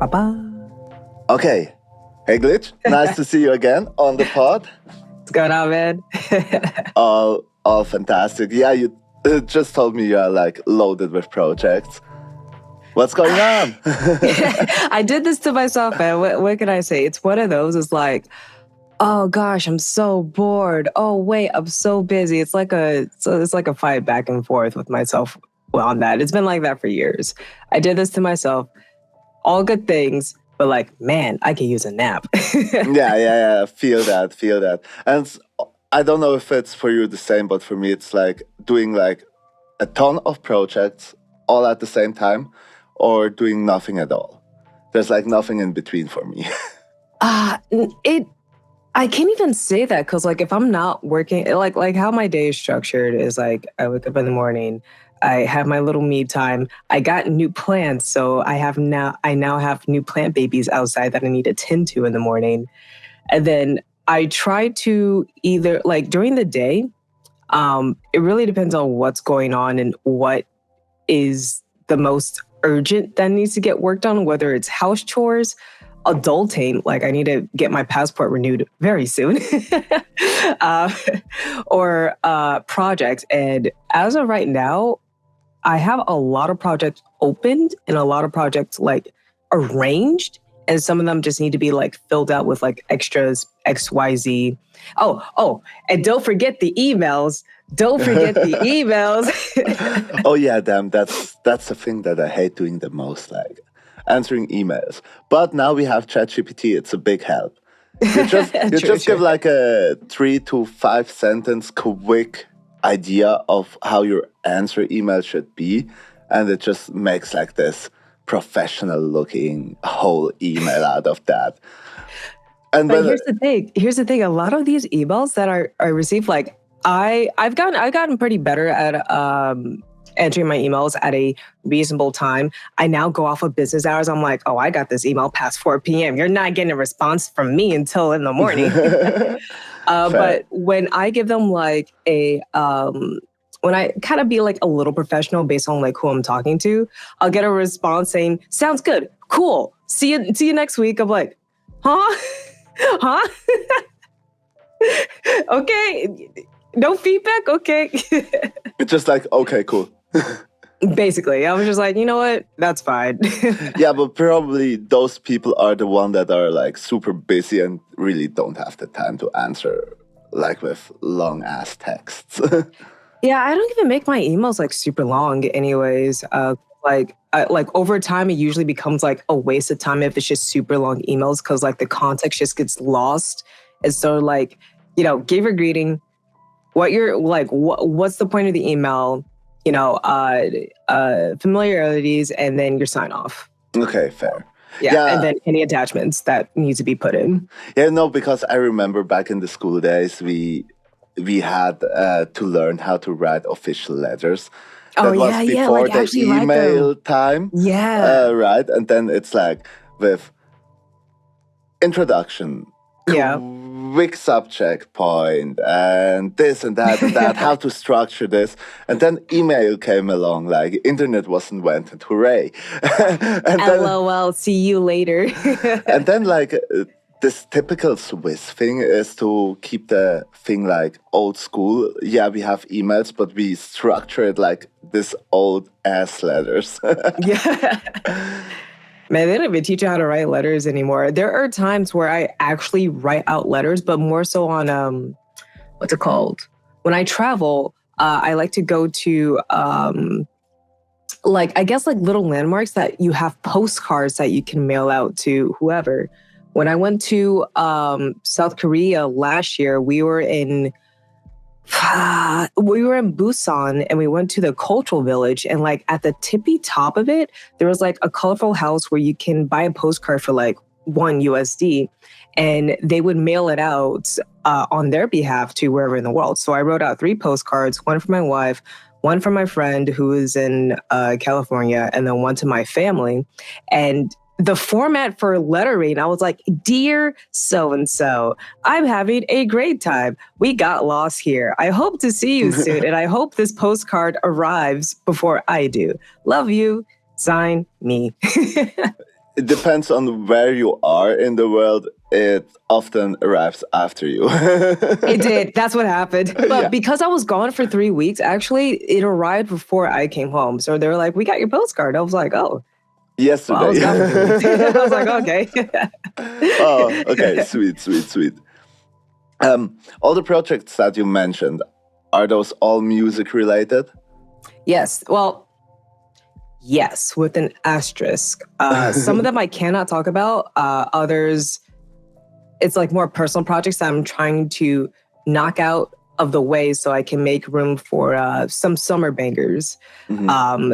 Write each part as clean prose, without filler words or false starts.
Bye-bye. Okay. Hey, Glitch. Nice to see you again on the pod. What's going on, man? all fantastic. Yeah, you just told me you're like loaded with projects. What's going on? I did this to myself, man. What can I say? It's one of those. It's like, oh gosh, I'm so bored. Oh wait, I'm so busy. It's like a fight back and forth with myself on that. It's been like that for years. I did this to myself. All good things, but like, man, I could use a nap. Yeah. Feel that. And I don't know if it's for you the same, but for me, it's like doing like a ton of projects all at the same time, or doing nothing at all. There's like nothing in between for me. I can't even say that because like if I'm not working, like how my day is structured is like I wake up in the morning, I have my little me time. I got new plants, so I now have new plant babies outside that I need to tend to in the morning. And then I try to either like during the day, it really depends on what's going on and what is the most urgent that needs to get worked on, whether it's house chores, adulting, like I need to get my passport renewed very soon, or projects. And as of right now, I have a lot of projects opened and a lot of projects like arranged. And some of them just need to be like filled out with like extras, XYZ. Oh, and don't forget the emails. Don't forget the emails. Oh yeah, damn, that's the thing that I hate doing the most, like answering emails. But now we have ChatGPT, it's a big help. You just give like a 3 to 5 sentence quick idea of how your answer email should be, and it just makes like this professional looking whole email out of that. And but here's the thing. A lot of these emails that I receive, like I've gotten pretty better at answering my emails at a reasonable time. I now go off of business hours. I'm like, oh, I got this email past 4 p.m. You're not getting a response from me until in the morning. But when I give them like when I kind of be like a little professional based on like who I'm talking to, I'll get a response saying, sounds good, cool, see you next week. I'm like, huh? Okay. No feedback? Okay. It's just like, okay, cool. Basically, I was just like, you know what? That's fine. Yeah, but probably those people are the ones that are like super busy and really don't have the time to answer like with long ass texts. Yeah, I don't even make my emails like super long anyways. Like over time, it usually becomes like a waste of time if it's just super long emails because like the context just gets lost. And so like, give your greeting, what you're like, what's the point of the email, familiarities, and then your sign off. Okay, fair. Yeah, and then any attachments that need to be put in. Yeah, no, because I remember back in the school days, we had to learn how to write official letters. That was before like the email time. Yeah. Right. And then it's like with introduction, quick subject point, and this and that, how to structure this. And then email came along, like internet was invented, hooray. And LOL, see you later. And then like this typical Swiss thing is to keep the thing like old school. Yeah, we have emails, but we structure it like this old ass letters. Yeah. Man, they don't even teach you how to write letters anymore. There are times where I actually write out letters, but more so on, what's it called? When I travel, I like to go to, like, I guess like little landmarks that you have postcards that you can mail out to whoever. When I went to South Korea last year, we were in Busan and we went to the cultural village, and like at the tippy top of it, there was like a colorful house where you can buy a postcard for like $1 and they would mail it out on their behalf to wherever in the world. So I wrote out 3 postcards, one for my wife, one for my friend who is in California, and then one to my family. And the format for lettering, I was like, dear so-and-so, I'm having a great time. We got lost here. I hope to see you soon. And I hope this postcard arrives before I do. Love you. Sign me. it depends on where you are in the world. It often arrives after you. It did. That's what happened. But Yeah. because I was gone for 3 weeks, actually, it arrived before I came home. So they were like, "We got your postcard." I was like, "Oh." Yesterday. Well, I was gone for 3 weeks. I was like, "Okay." Oh, okay. Sweet. All the projects that you mentioned, are those all music related? Yes. Well, yes, with an asterisk. Some of them I cannot talk about. Others, it's like more personal projects that I'm trying to knock out of the way so I can make room for some summer bangers.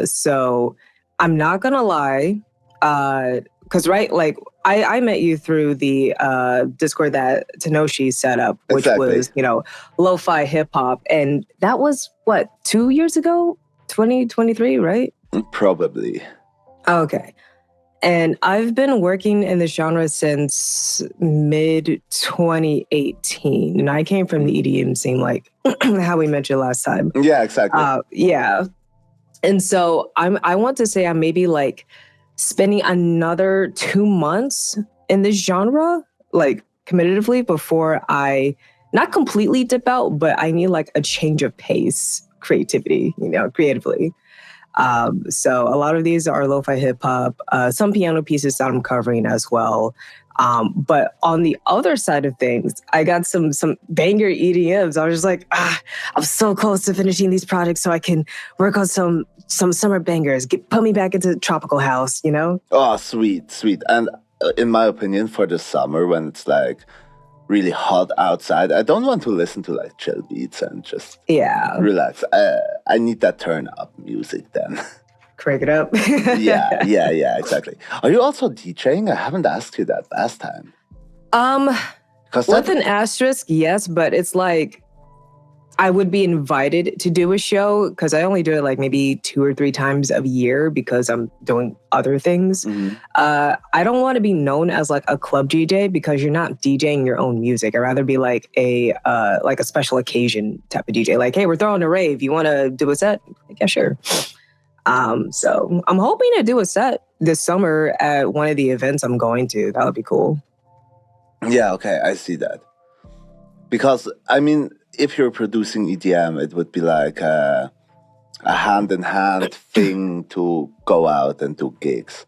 So I'm not gonna lie, because I met you through the Discord that Tenoshi set up, which was lo-fi hip hop, and that was what 2 years ago, 2023, right? Probably. Okay. And I've been working in this genre since mid 2018. And I came from the EDM scene, like how we mentioned last time. Yeah, exactly. Yeah. And so I want to say I'm maybe like spending another 2 months in this genre, like committively, before I not completely dip out, but I need like a change of pace, creatively. So a lot of these are lo-fi hip hop, some piano pieces that I'm covering as well. But on the other side of things, I got some banger EDMs. I was just like, I'm so close to finishing these projects so I can work on some summer bangers. Put me back into tropical house, Oh, sweet. And in my opinion, for the summer when it's like really hot outside, I don't want to listen to like chill beats and just relax. I need that turn up music then. Crank it up. yeah, exactly. Are you also DJing? I haven't asked you that last time. With an asterisk, yes, but it's like I would be invited to do a show because I only do it like maybe 2 or 3 times a year because I'm doing other things. I don't want to be known as like a club DJ because you're not DJing your own music. I'd rather be like a special occasion type of DJ. Like, hey, we're throwing a rave. You want to do a set? Like, yeah, sure. So I'm hoping to do a set this summer at one of the events I'm going to. That would be cool. Yeah, okay, I see that. Because, I mean, if you're producing EDM, it would be like a hand-in-hand thing to go out and do gigs.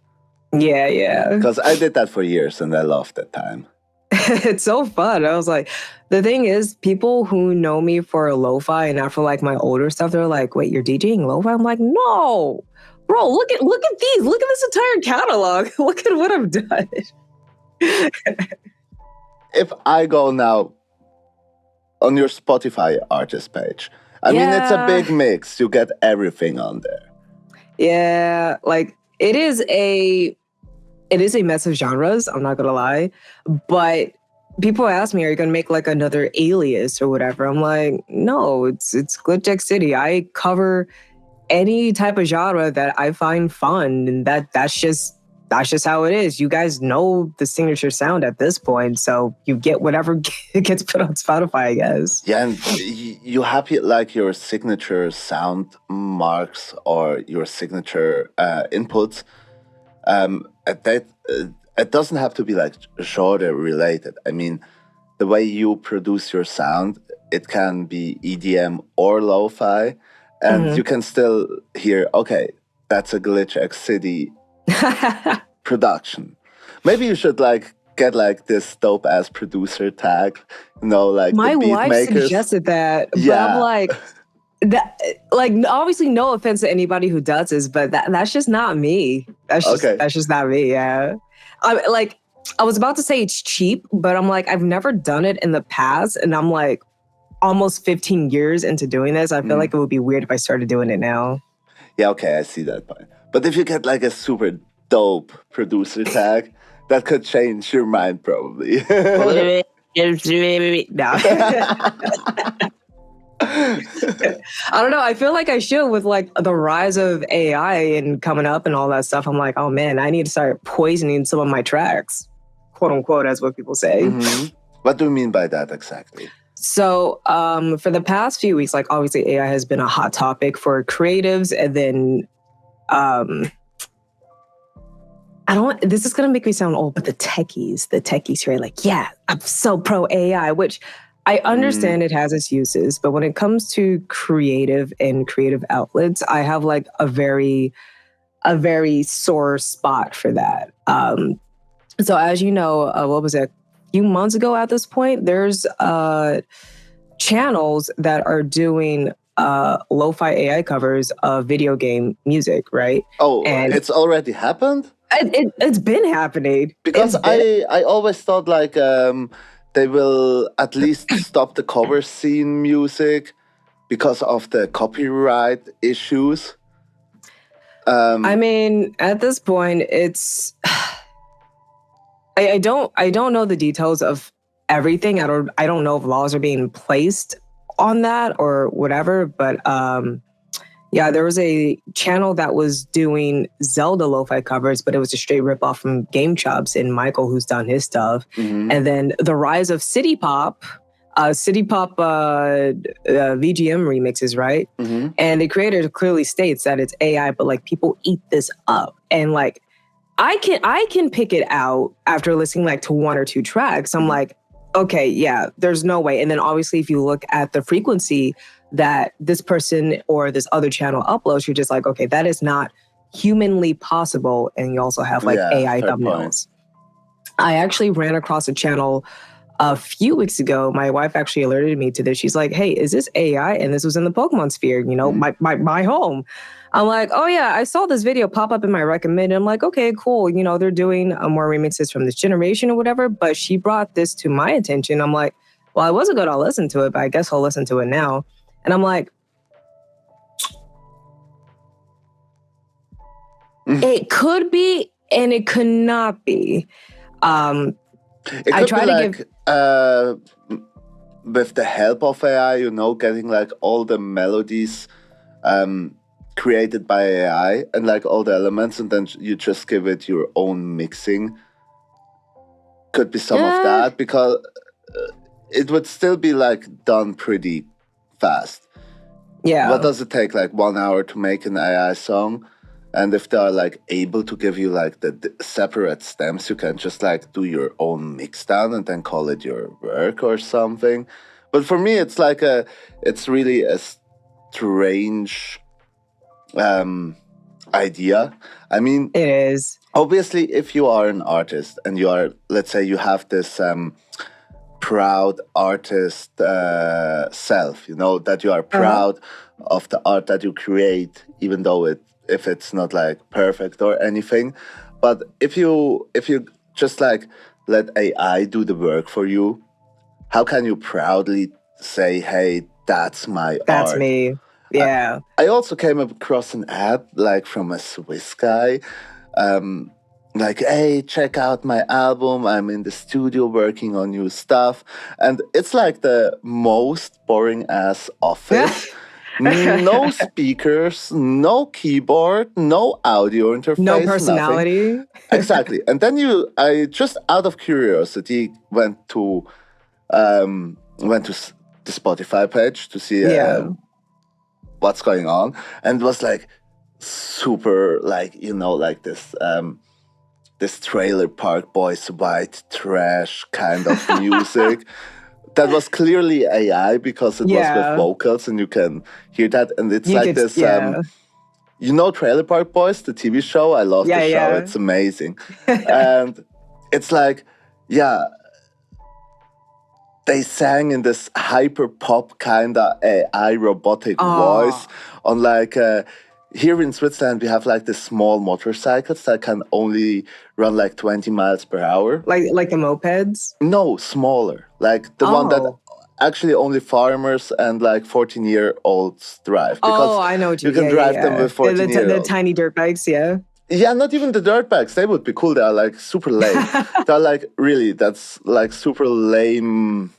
Yeah. Because I did that for years and I loved that time. It's so fun. I was like, the thing is, people who know me for lo-fi and not for like my older stuff, they're like, wait, you're DJing lo-fi? I'm like, no, bro, look at these. Look at this entire catalog. Look at what I've done. If I go now on your Spotify artist page, I mean, it's a big mix. You get everything on there. Yeah, like it is a mess of genres, I'm not gonna lie. But people ask me, are you gonna make like another Alias or whatever? I'm like, no, it's GlitchxCity. I cover any type of genre that I find fun, and that's just how it is. You guys know the signature sound at this point, so you get whatever gets put on Spotify, I guess. Yeah, and you have like your signature sound marks or your signature inputs. It doesn't have to be like genre related. I mean, the way you produce your sound, it can be EDM or lo-fi, and you can still hear, okay, that's a GlitchxCity production. Maybe you should like get like this dope ass producer tag, like my the beat wife makers. Suggested that, but I'm like, like obviously no offense to anybody who does this, but that's just not me. That's just not me. Yeah, I was about to say it's cheap, but I'm like, I've never done it in the past, and I'm like almost 15 years into doing this. I feel like it would be weird if I started doing it now. Yeah, okay, I see that point. But if you get like a super dope producer tag, that could change your mind probably. No. I don't know. I feel like I should with like the rise of AI and coming up and all that stuff. I'm like, oh man, I need to start poisoning some of my tracks, quote unquote, as what people say. What do you mean by that exactly? So for the past few weeks, like obviously AI has been a hot topic for creatives, and then this is going to make me sound old, but the techies here are like, yeah, I'm so pro AI, which I understand it has its uses, but when it comes to creative and creative outlets, I have like a very sore spot for that. So as you know, what was it? A few months ago at this point, there's channels that are doing lo-fi AI covers of video game music, right? Oh, and it's already happened? It's been happening. Because I always thought like they will at least stop the cover scene music because of the copyright issues. I mean, at this point, it's I don't know the details of everything. I don't know if laws are being placed on that or whatever, but yeah, there was a channel that was doing Zelda lo-fi covers, but it was a straight ripoff from Game Chops and Michael, who's done his stuff. And then the rise of City Pop VGM remixes, right? And the creator clearly states that it's AI, but like people eat this up. And like I can pick it out after listening like to one or two tracks. I'm like, okay, yeah, there's no way. And then obviously if you look at the frequency that this person or this other channel uploads, you're just like, okay, that is not humanly possible. And you also have like AI thumbnails. I actually ran across a channel a few weeks ago. My wife actually alerted me to this. She's like, hey, is this AI? And this was in the Pokemon sphere, you know, my home. I'm like, oh yeah, I saw this video pop up in my recommended. I'm like, okay, cool. You know, they're doing more remixes from this generation or whatever. But she brought this to my attention. I'm like, well, I wasn't going to listen to it, but I guess I'll listen to it now. And I'm like, it could be and it could not be. I try to give with the help of AI, you know, getting like all the melodies created by AI and like all the elements, and then you just give it your own mixing. Could be some of that, because it would still be like done pretty fast. Yeah. What does it take? Like 1 hour to make an AI song? And if they are like able to give you like the separate stems, you can just like do your own mix down and then call it your work or something. But for me, it's like it's really a strange idea. I mean, it is. Obviously, if you are an artist and you are, let's say you have this proud artist self, you know, that you are proud of the art that you create, even though if it's not like perfect or anything. But if you just like let AI do the work for you, how can you proudly say, hey, that's my art? That's me. Yeah. I also came across an ad like from a Swiss guy, like, hey, check out my album. I'm in the studio working on new stuff. And it's like the most boring ass office. No speakers, no keyboard, no audio interface, no personality. Nothing. Exactly. And then I just out of curiosity went to the Spotify page to see what's going on, and it was like super, like, you know, like this Trailer Park Boys white trash kind of music. That was clearly AI because it was with vocals, and you can hear that. And it's you know, Trailer Park Boys, the TV show. I love the show. It's amazing. And it's like, they sang in this hyper pop kind of AI robotic voice on like, here in Switzerland, we have like the small motorcycles that can only run like 20 miles per hour. Like the mopeds? No, smaller. Like the one that actually only farmers and like 14-year-olds drive. Because I know what you can drive them with 14-year-olds. The tiny dirt bikes, yeah. Yeah, not even the dirt bikes. They would be cool. They are like super lame. They're like, really, that's like super lame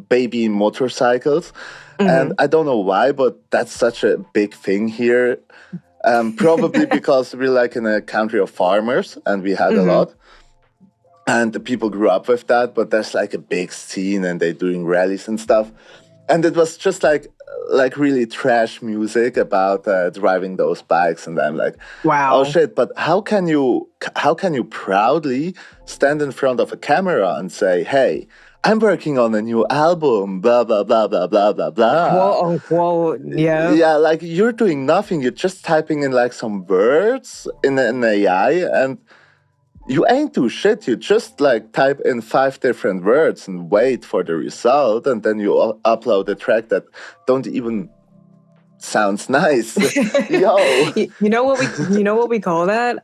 baby motorcycles. And I don't know why, but that's such a big thing here. Probably because we're like in a country of farmers and we had a lot. And the people grew up with that, but there's like a big scene and they're doing rallies and stuff. And it was just like really trash music about driving those bikes, and I'm like, wow, oh shit! But how can you proudly stand in front of a camera and say, hey, I'm working on a new album, blah blah blah blah blah blah blah, quote unquote, yeah, yeah, like you're doing nothing. You're just typing in like some words in an AI, and you ain't do shit. You just like type in 5 different words and wait for the result, and then you upload a track that don't even sounds nice. Yo, you know what we call that?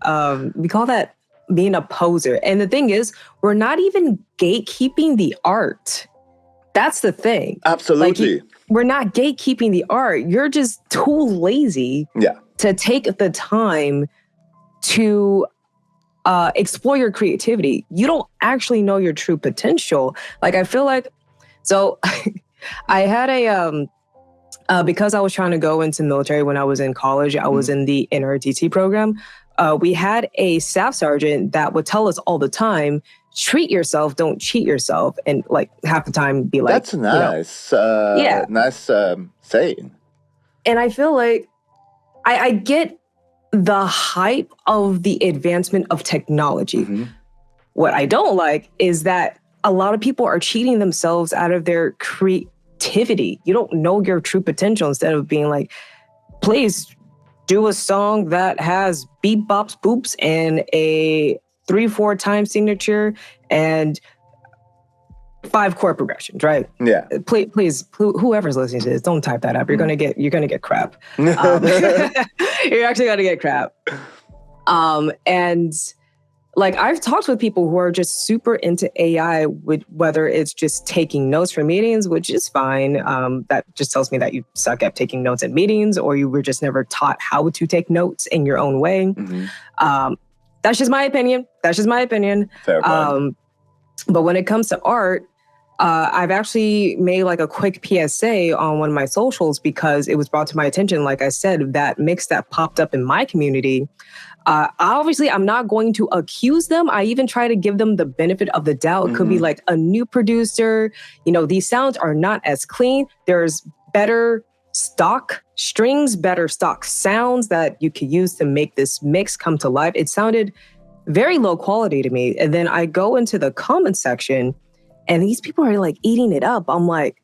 We call that being a poser. And the thing is, we're not even gatekeeping the art. That's the thing. Absolutely. Like, we're not gatekeeping the art. You're just too lazy to take the time to explore your creativity. You don't actually know your true potential. Like, I feel like, so I had because I was trying to go into military when I was in college, I was in the NRTT program. We had a staff sergeant that would tell us all the time, treat yourself, don't cheat yourself. And like half the time be like, that's nice. Nice saying. And I feel like I get the hype of the advancement of technology. What I don't like is that a lot of people are cheating themselves out of their creativity. You don't know your true potential instead of being like, please do a song that has beep, bops, boops, and a 3/4 time signature and 5 chord progressions, right? Yeah. Please, whoever's listening to this, don't type that up. You're gonna get crap. You're actually gonna get crap. And like I've talked with people who are just super into AI, with whether it's just taking notes for meetings, which is fine. That just tells me that you suck at taking notes at meetings, or you were just never taught how to take notes in your own way. That's just my opinion. Fair point. But when it comes to art, I've actually made like a quick PSA on one of my socials because it was brought to my attention, like I said, that mix that popped up in my community. Obviously, I'm not going to accuse them. I even try to give them the benefit of the doubt. It could be like a new producer. You know, these sounds are not as clean. There's better stock strings, better stock sounds that you could use to make this mix come to life. It sounded very low quality to me. And then I go into the comment section and these people are like eating it up. I'm like,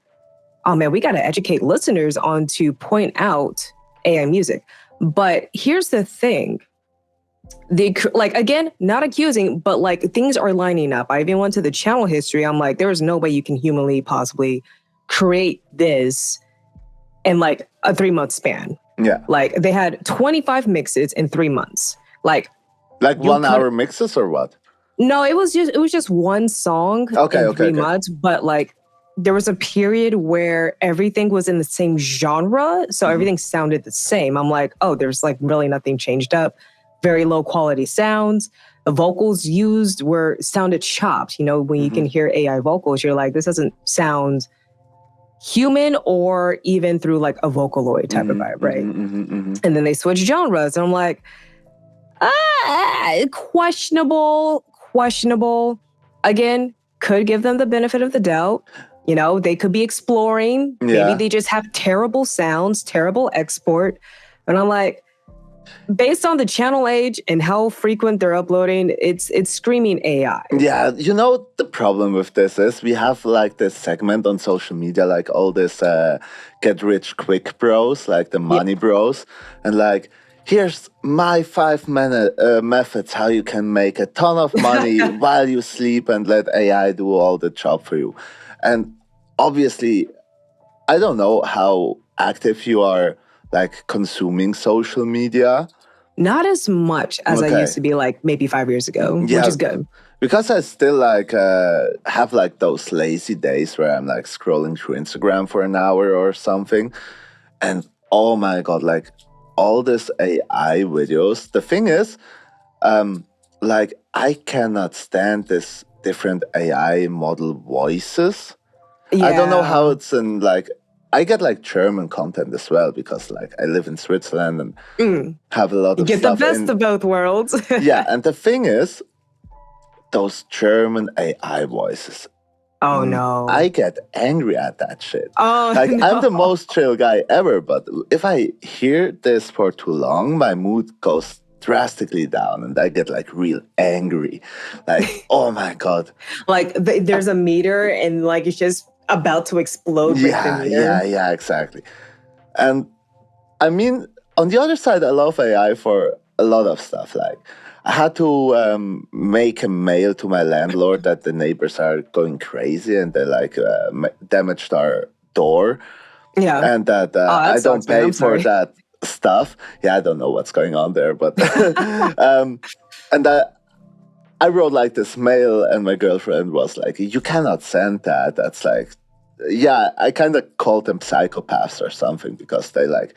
oh man, we got to educate listeners on to point out AI music. But here's the thing. Like, again, not accusing, but like things are lining up. I even went to the channel history. I'm like, there is no way you can humanly possibly create this in like a 3-month span. Yeah. Like they had 25 mixes in 3 months. Like 1 hour mixes or what? No, it was just one song in 3 months. But like there was a period where everything was in the same genre. So everything sounded the same. I'm like, oh, there's like really nothing changed up. Very low quality sounds. The vocals used sounded chopped. You know, when you can hear AI vocals, you're like, this doesn't sound human or even through like a Vocaloid type of vibe, right? And then they switch genres. And I'm like, questionable. Again, could give them the benefit of the doubt. You know, they could be exploring. Yeah. Maybe they just have terrible sounds, terrible export. And I'm like, based on the channel age and how frequent they're uploading, it's screaming AI. Yeah, you know, the problem with this is we have like this segment on social media, like all this get rich quick bros, like the money bros. And like, here's my 5 methods how you can make a ton of money while you sleep and let AI do all the job for you. And obviously, I don't know how active you are like consuming social media. Not as much as I used to be like maybe 5 years ago, which is good. Because I still like have like those lazy days where I'm like scrolling through Instagram for an hour or something. And oh my God, like all this AI videos. The thing is, like I cannot stand this different AI model voices. Yeah. I don't know how it's in like, I get like German content as well because like I live in Switzerland and have a lot of you get stuff. The best of both worlds. Yeah, and the thing is, those German AI voices, Oh no. I get angry at that shit. Oh like no. I'm the most chill guy ever, but if I hear this for too long, my mood goes drastically down and I get like real angry. Like, oh my God. Like there's a meter and like it's just about to explode with the meter. Yeah, exactly. And I mean, on the other side, I love AI for a lot of stuff. Like, I had to make a mail to my landlord that the neighbors are going crazy and they like damaged our door. Yeah. And that I don't pay for that stuff. Yeah, I don't know what's going on there, but and I wrote like this mail, and my girlfriend was like, "You cannot send that. That's like." Yeah, I kind of called them psychopaths or something because they like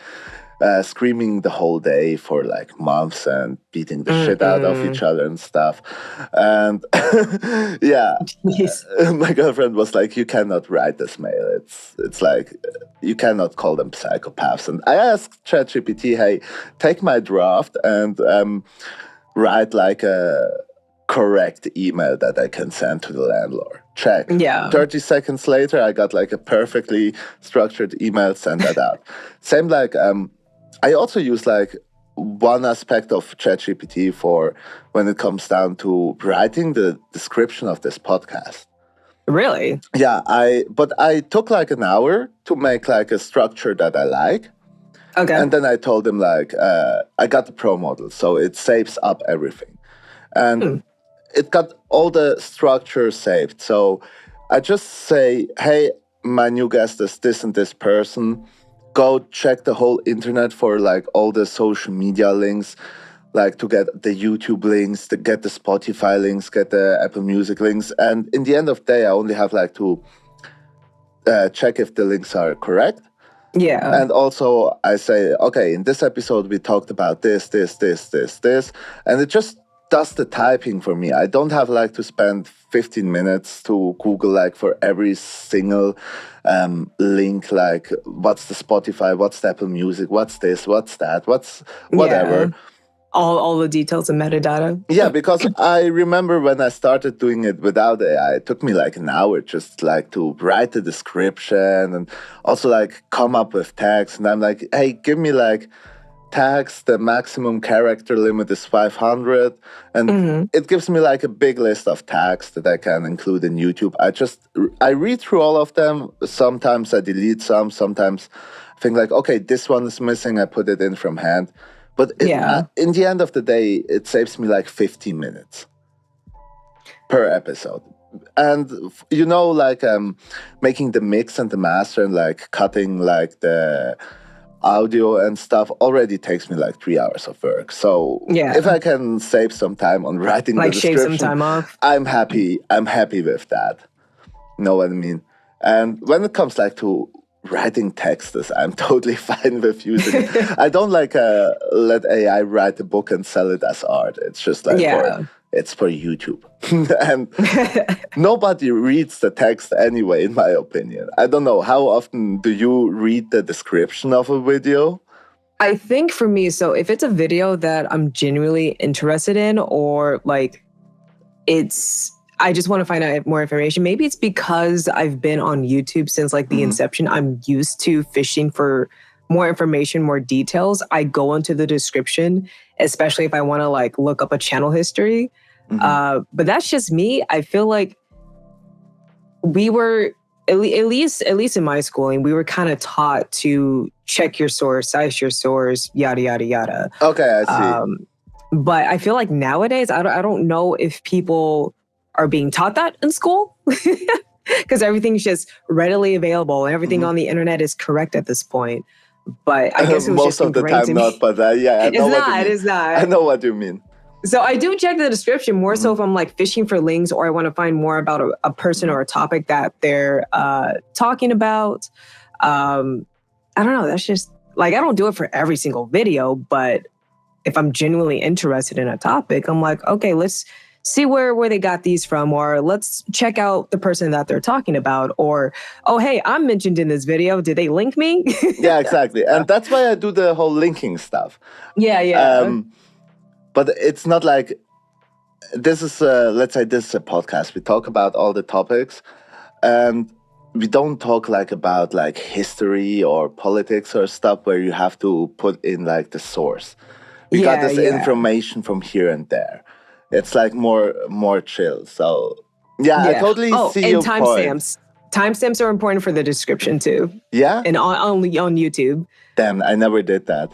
screaming the whole day for like months and beating the shit out of each other and stuff. And yeah, my girlfriend was like, "You cannot write this mail. It's like you cannot call them psychopaths." And I asked ChatGPT, "Hey, take my draft and write like a correct email that I can send to the landlord." Check. Yeah. 30 seconds later, I got like a perfectly structured email, sent that out. Same like, I also use like one aspect of ChatGPT for when it comes down to writing the description of this podcast. Really? Yeah, but I took like an hour to make like a structure that I like. Okay. And then I told him like, I got the pro model, so it saves up everything. And it got all the structure saved. So I just say, "Hey, my new guest is this and this person. Go check the whole internet for like all the social media links, like to get the YouTube links, to get the Spotify links, get the Apple Music links." And in the end of the day, I only have like to check if the links are correct. Yeah. And also I say, "Okay, in this episode, we talked about this. And it just does the typing for me. I don't have like to spend 15 minutes to Google like for every single link, like what's the Spotify, what's the Apple Music, what's this, what's that, what's whatever." Yeah. All the details and metadata. Yeah, because I remember when I started doing it without AI, it took me like an hour just like to write the description and also like come up with tags. And I'm like, "Hey, give me like tags, the maximum character limit is 500." And it gives me like a big list of tags that I can include in YouTube. I read through all of them. Sometimes I delete some, sometimes I think like, okay, this one is missing, I put it in from hand. But in the end of the day, it saves me like 15 minutes per episode. And like making the mix and the master and like cutting like the audio and stuff already takes me like 3 hours of work. So if I can save some time on writing like the description, shave some time off, I'm happy with that. You know what I mean? And when it comes like to writing texts, I'm totally fine with using it. I don't like let AI write a book and sell it as art. It's just like it's for YouTube. And nobody reads the text anyway, in my opinion. I don't know, how often do you read the description of a video? I think for me, so if it's a video that I'm genuinely interested in, or like I just want to find out more information. Maybe it's because I've been on YouTube since like the inception. I'm used to fishing for more information, more details. I go into the description, especially if I want to like look up a channel history. But that's just me. I feel like we were, at least in my schooling, we were kind of taught to check your source, cite your source, yada, yada, yada. Okay, I see. But I feel like nowadays, I don't know if people are being taught that in school, because everything's just readily available and everything on the internet is correct at this point. But I guess it was most just of the time not. But I know it's not. I know what you mean. So I do check the description more so if I'm like fishing for links or I want to find more about a person or a topic that they're talking about. I don't know. That's just like, I don't do it for every single video, but if I'm genuinely interested in a topic, I'm like, okay, let's see where they got these from, or let's check out the person that they're talking about, or, oh, hey, I'm mentioned in this video. Did they link me? Yeah, exactly. And that's why I do the whole linking stuff. Yeah. But it's not like, this is, let's say this is a podcast. We talk about all the topics. and we don't talk like about like history or politics or stuff where you have to put in like the source. We got this information from here and there. It's like more chill. So I totally see your point. Timestamps. Timestamps are important for the description too. Yeah? And only on YouTube. Damn, I never did that.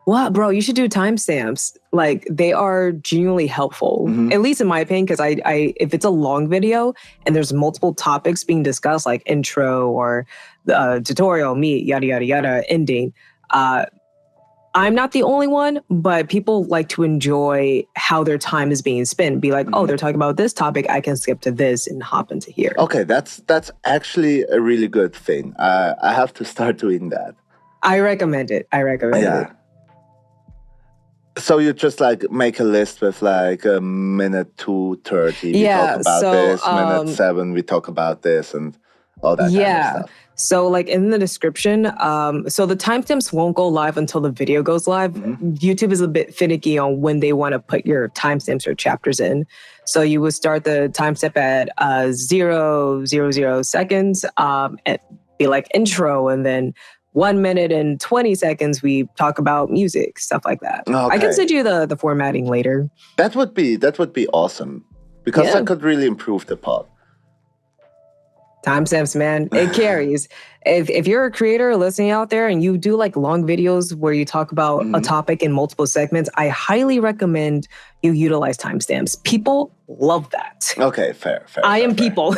What, bro? You should do timestamps. Like, they are genuinely helpful, at least in my opinion, because I if it's a long video and there's multiple topics being discussed, like intro or tutorial, meet, yada, yada, yada, ending, I'm not the only one, but people like to enjoy how their time is being spent. Be like, oh, they're talking about this topic, I can skip to this and hop into here. Okay, that's actually a really good thing. I have to start doing that. I recommend it. it. So you just like make a list with like a minute 2:30. We talk about this. Minute 7, we talk about this, and all that kind of stuff. So like in the description, so the timestamps won't go live until the video goes live. YouTube is a bit finicky on when they want to put your timestamps or chapters in. So you would start the timestamp at 0:00 seconds, and be like intro, and then 1 minute and 20 seconds, we talk about music, stuff like that. Okay. I can send you the formatting later. That would be awesome, because that could really improve the pod. Timestamps, man, it carries. If you're a creator listening out there and you do like long videos where you talk about a topic in multiple segments, I highly recommend you utilize timestamps. People love that. Okay, fair. I am people.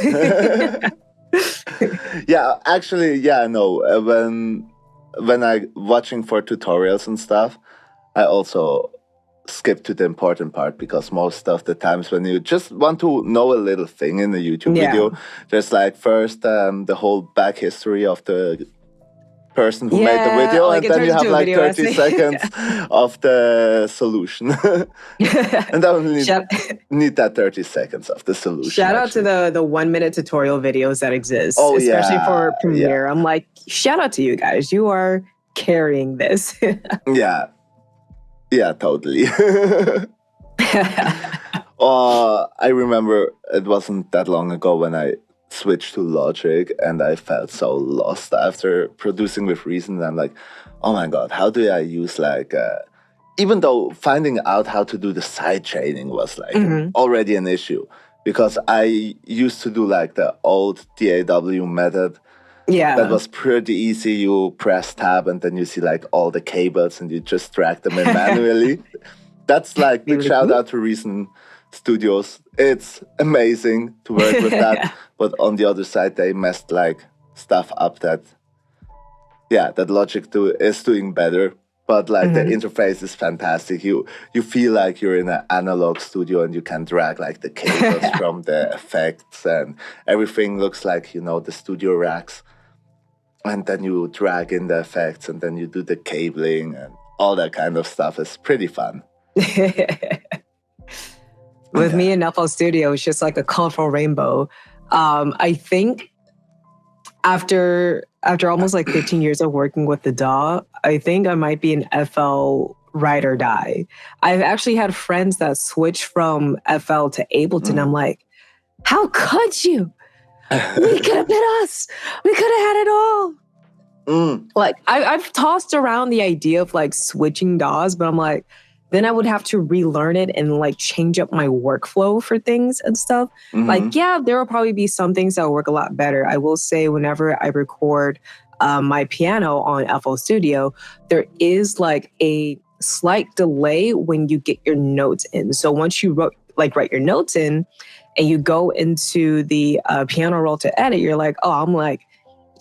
Yeah, actually, no. When I watching for tutorials and stuff, I also skip to the important part, because most of the times when you just want to know a little thing in a YouTube video, there's like first the whole back history of the person who made the video, like, and then you have like 30 seconds of the solution. And I only need that 30 seconds of the solution. Shout out to the 1 minute tutorial videos that exist, especially for Premiere. I'm like, shout out to you guys. You are carrying this. Yeah, totally. I remember it wasn't that long ago when I switched to Logic, and I felt so lost after producing with Reason. I'm like, oh my god, how do I use like even though finding out how to do the side chaining was like already an issue, because I used to do like the old DAW method. That was pretty easy. You press tab and then you see like all the cables and you just drag them in manually. That's like big shout out to Reason Studios. It's amazing to work with that. But on the other side, they messed like stuff up that Logic is doing better. But like the interface is fantastic. You feel like you're in an analog studio and you can drag like the cables from the effects, and everything looks like, the studio racks. And then you drag in the effects and then you do the cabling and all that kind of stuff. It's pretty fun. With me in FL Studio, it's just like a colorful rainbow. I think after almost like 15 years of working with the DAW, I think I might be an FL ride or die. I've actually had friends that switch from FL to Ableton. I'm like, how could you? We could have been us. We could have had it all. Like I've tossed around the idea of like switching DAWs, but I'm like, then I would have to relearn it and like change up my workflow for things and stuff. Like, there will probably be some things that will work a lot better. I will say whenever I record my piano on FL Studio, there is like a slight delay when you get your notes in. So once you write your notes in and you go into the piano roll to edit, you're like, oh, I'm like,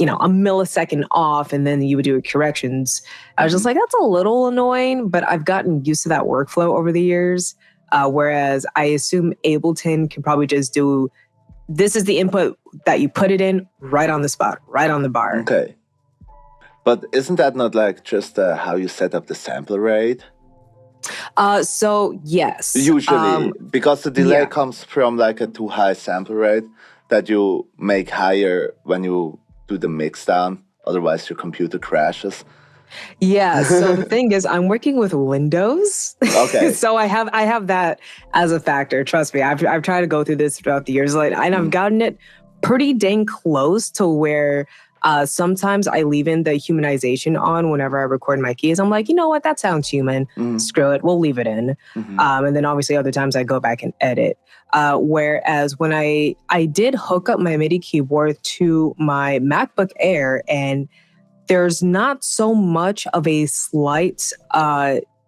a millisecond off, and then you would do corrections. I was just like, that's a little annoying, but I've gotten used to that workflow over the years. Whereas I assume Ableton can probably just do, this is the input that you put it in right on the spot, right on the bar. Okay. But isn't that not like just how you set up the sampler rate? So yes. Usually, because the delay comes from like a too high sample rate that you make higher when you do the mix down. Otherwise, your computer crashes. Yeah. So the thing is, I'm working with Windows. Okay. So I have that as a factor. Trust me, I've tried to go through this throughout the years, and I've gotten it pretty dang close to where sometimes I leave in the humanization on whenever I record my keys. I'm like, you know what? That sounds human. Screw it. We'll leave it in. And then obviously other times I go back and edit. Whereas when I did hook up my MIDI keyboard to my MacBook Air, and there's not so much of a slight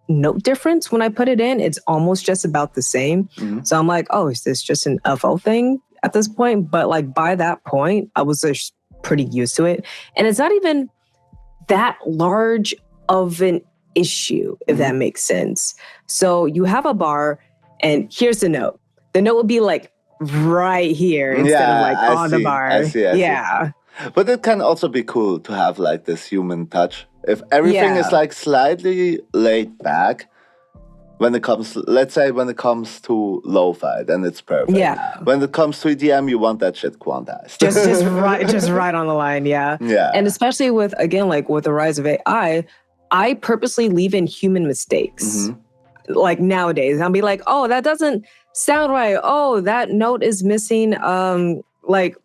note difference when I put it in. It's almost just about the same. So I'm like, oh, is this just an FO thing at this point? But like by that point, I was just pretty used to it. And it's not even that large of an issue, if that makes sense. So you have a bar and here's the note. The note would be like right here instead of like on the bar. I see. But it can also be cool to have like this human touch. If everything is like slightly laid back, when it comes, let's say when it comes to lo-fi, then it's perfect. Yeah. When it comes to EDM, you want that shit quantized. just right on the line, yeah. And especially with, again, like with the rise of AI, I purposely leave in human mistakes. Like nowadays, I'll be like, oh, that doesn't sound right. Oh, that note is missing like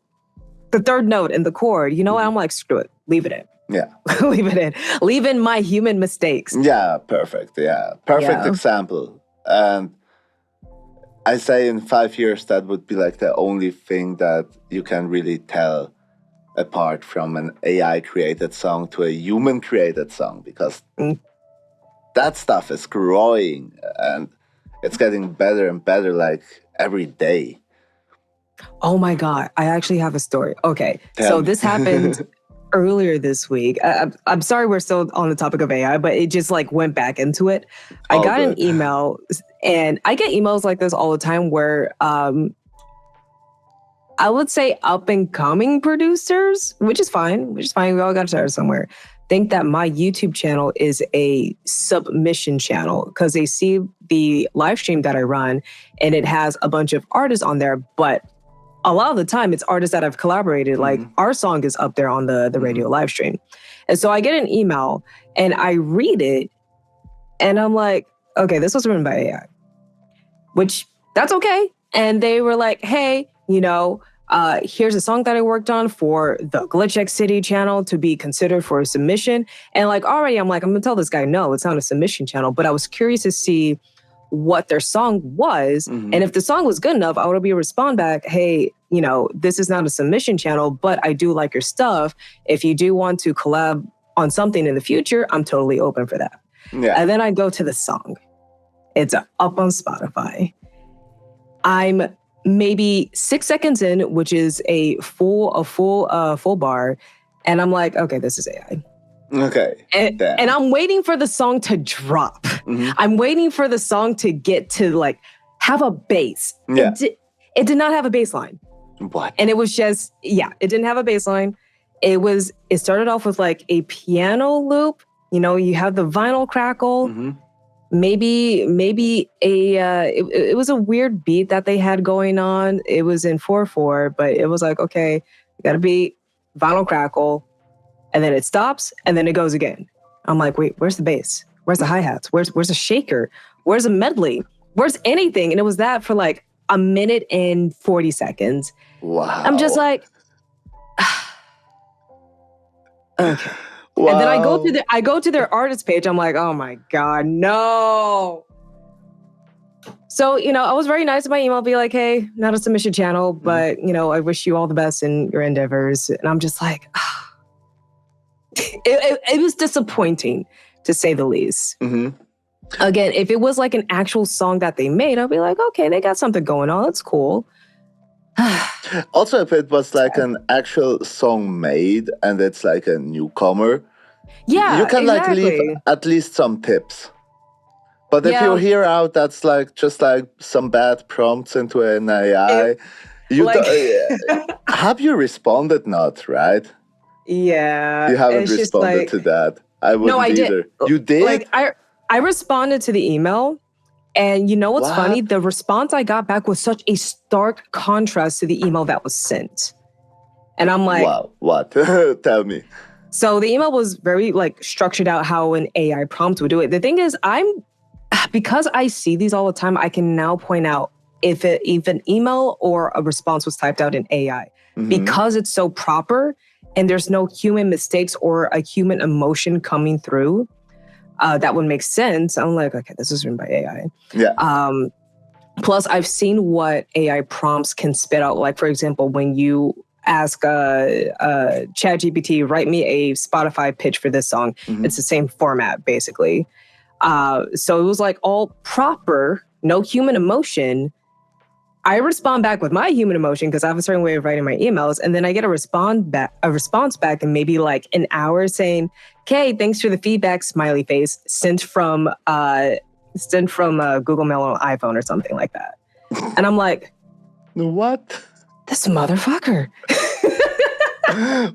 the third note in the chord. You know what? I'm like, screw it, leave it in. Yeah. Leave it in. Leave in my human mistakes. Yeah, perfect. Yeah. Perfect example. And I say in 5 years, that would be like the only thing that you can really tell apart from an AI created song to a human created song, because that stuff is growing and it's getting better and better like every day. Oh my God. I actually have a story. Okay. So this happened earlier this week. I'm sorry we're still on the topic of AI, but it just like went back into it. I got an email, and I get emails like this all the time where I would say up and coming producers, which is fine. We all got to start somewhere. Think that my YouTube channel is a submission channel because they see the live stream that I run and it has a bunch of artists on there, but a lot of the time it's artists that I've collaborated. Like our song is up there on the radio live stream. And so I get an email and I read it and I'm like, okay, this was written by AI, which that's okay. And they were like, hey, you know, here's a song that I worked on for the GlitchxCity channel to be considered for a submission. And like already I'm like, I'm gonna tell this guy, no, it's not a submission channel. But I was curious to see what their song was. And if the song was good enough, I would be respond back, hey, you know, this is not a submission channel, but I do like your stuff. If you do want to collab on something in the future, I'm totally open for that. And then I go to the song. It's up on Spotify. I'm maybe 6 seconds in, which is a full bar. And I'm like, okay, this is AI. Okay. And I'm waiting for the song to drop. I'm waiting for the song to get to like have a bass. It did not have a bass line. What? And it was just, it didn't have a bass line. It started off with like a piano loop. You know, you have the vinyl crackle. Maybe it was a weird beat that they had going on. It was in 4/4, but it was like, okay, you gotta be vinyl crackle. And then it stops, and then it goes again. I'm like, wait, where's the bass? Where's the hi-hats? Where's the shaker? Where's a medley? Where's anything? And it was that for like a minute and 40 seconds. Wow. I'm just like, okay. Wow. And then I go to their artist page. I'm like, oh my God, no. So, you know, I was very nice in my email, be like, hey, not a submission channel, but, you know, I wish you all the best in your endeavors. And I'm just like, it was disappointing, to say the least. Again, if it was like an actual song that they made, I'd be like, okay, they got something going on. That's cool. Also, if it was like an actual song made and it's like a newcomer, you can like leave at least some tips. But if you hear out that's like just like some bad prompts into an AI, have you responded? Not right? Yeah. You haven't responded to that. I wouldn't either. You did? Like I responded to the email, and you know what's funny? The response I got back was such a stark contrast to the email that was sent. And I'm like, wow, what? Tell me. So the email was very like structured out how an AI prompt would do it. The thing is, because I see these all the time, I can now point out if an email or a response was typed out in AI. Because it's so proper and there's no human mistakes or a human emotion coming through, that would make sense. I'm like, okay, this is written by AI. Yeah. Plus, I've seen what AI prompts can spit out. Like, for example, when you ask ChatGPT, write me a Spotify pitch for this song, it's the same format, basically. So it was like all proper, no human emotion. I respond back with my human emotion because I have a certain way of writing my emails, and then I get a response back in maybe like an hour saying, "Okay, thanks for the feedback," smiley face, sent from Google Mail on iPhone or something like that. And I'm like, what? This motherfucker.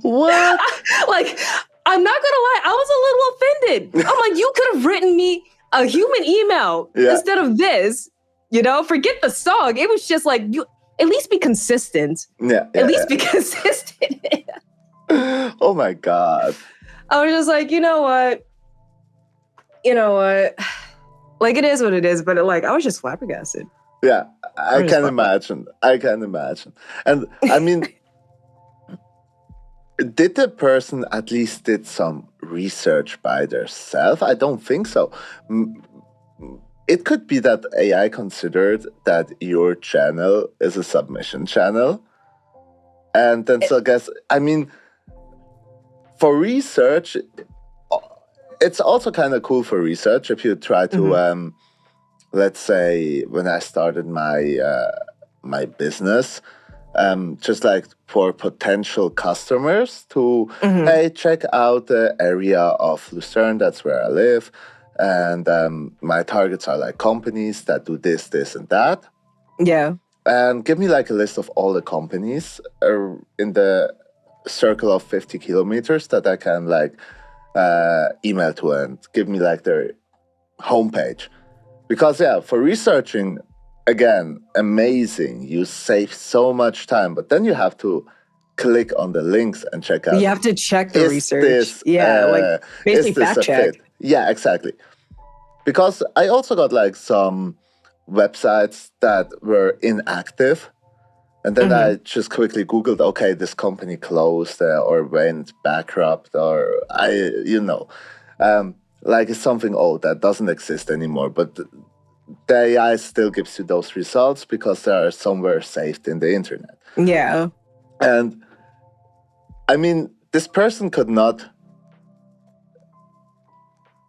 What? Like, I'm not gonna lie, I was a little offended. I'm like, you could have written me a human email instead of this. You know, forget the song. It was just like, you at least be consistent. At least be consistent. Oh my God. I was just like, you know what? Like, it is what it is, but I was just flabbergasted. Yeah, I can imagine. And I mean, did the person at least did some research by themselves? I don't think so. It could be that AI considered that your channel is a submission channel. And then, so I guess, I mean, for research, it's also kind of cool for research if you try to, let's say, when I started my business, just like for potential customers to, hey, check out the area of Lucerne, that's where I live. And my targets are like companies that do this, this, and that. Yeah. And give me like a list of all the companies in the circle of 50 kilometers that I can like email to, and give me like their homepage. Because for researching, again, amazing. You save so much time, but then you have to click on the links and check out. You have to check the research. Like basically fact check. Yeah, exactly. Because I also got like some websites that were inactive. And then I just quickly Googled, okay, this company closed or went bankrupt, or like it's something old that doesn't exist anymore. But the AI still gives you those results because they are somewhere saved in the internet. Yeah. And I mean, this person could not.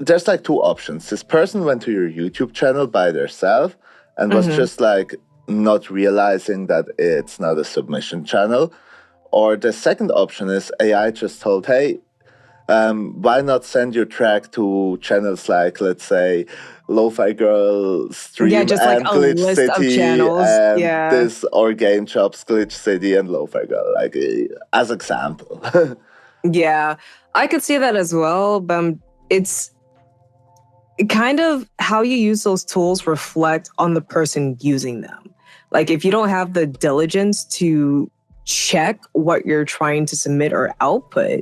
There's like two options. This person went to your YouTube channel by themselves and was just like not realizing that it's not a submission channel. Or the second option is AI just told, hey, why not send your track to channels like, let's say, Lo-Fi Girl Stream just and like a list of channels. and this, or Game Chops, GlitchxCity and Lo-Fi Girl, like as example. Yeah, I could see that as well, but it's kind of how you use those tools reflect on the person using them. Like if you don't have the diligence to check what you're trying to submit or output,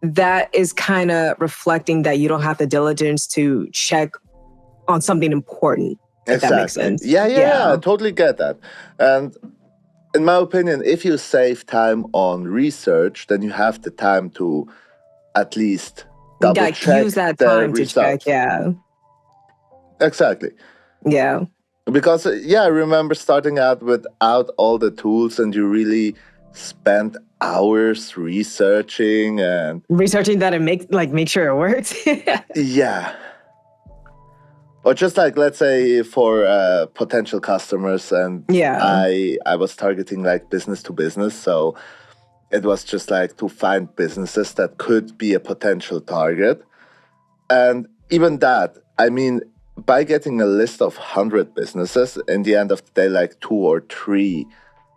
that is kind of reflecting that you don't have the diligence to check on something important. If that makes sense. Yeah, I totally get that. And in my opinion, if you save time on research, then you have the time to at least double check use that time to check. Yeah. Exactly. Yeah. Because I remember starting out without all the tools, and you really spent hours researching and make sure it works. Yeah. Or just like, let's say for potential customers, and I was targeting like business to business, so it was just like to find businesses that could be a potential target. And even that, I mean, by getting a list of 100 businesses, in the end of the day, like 2 or 3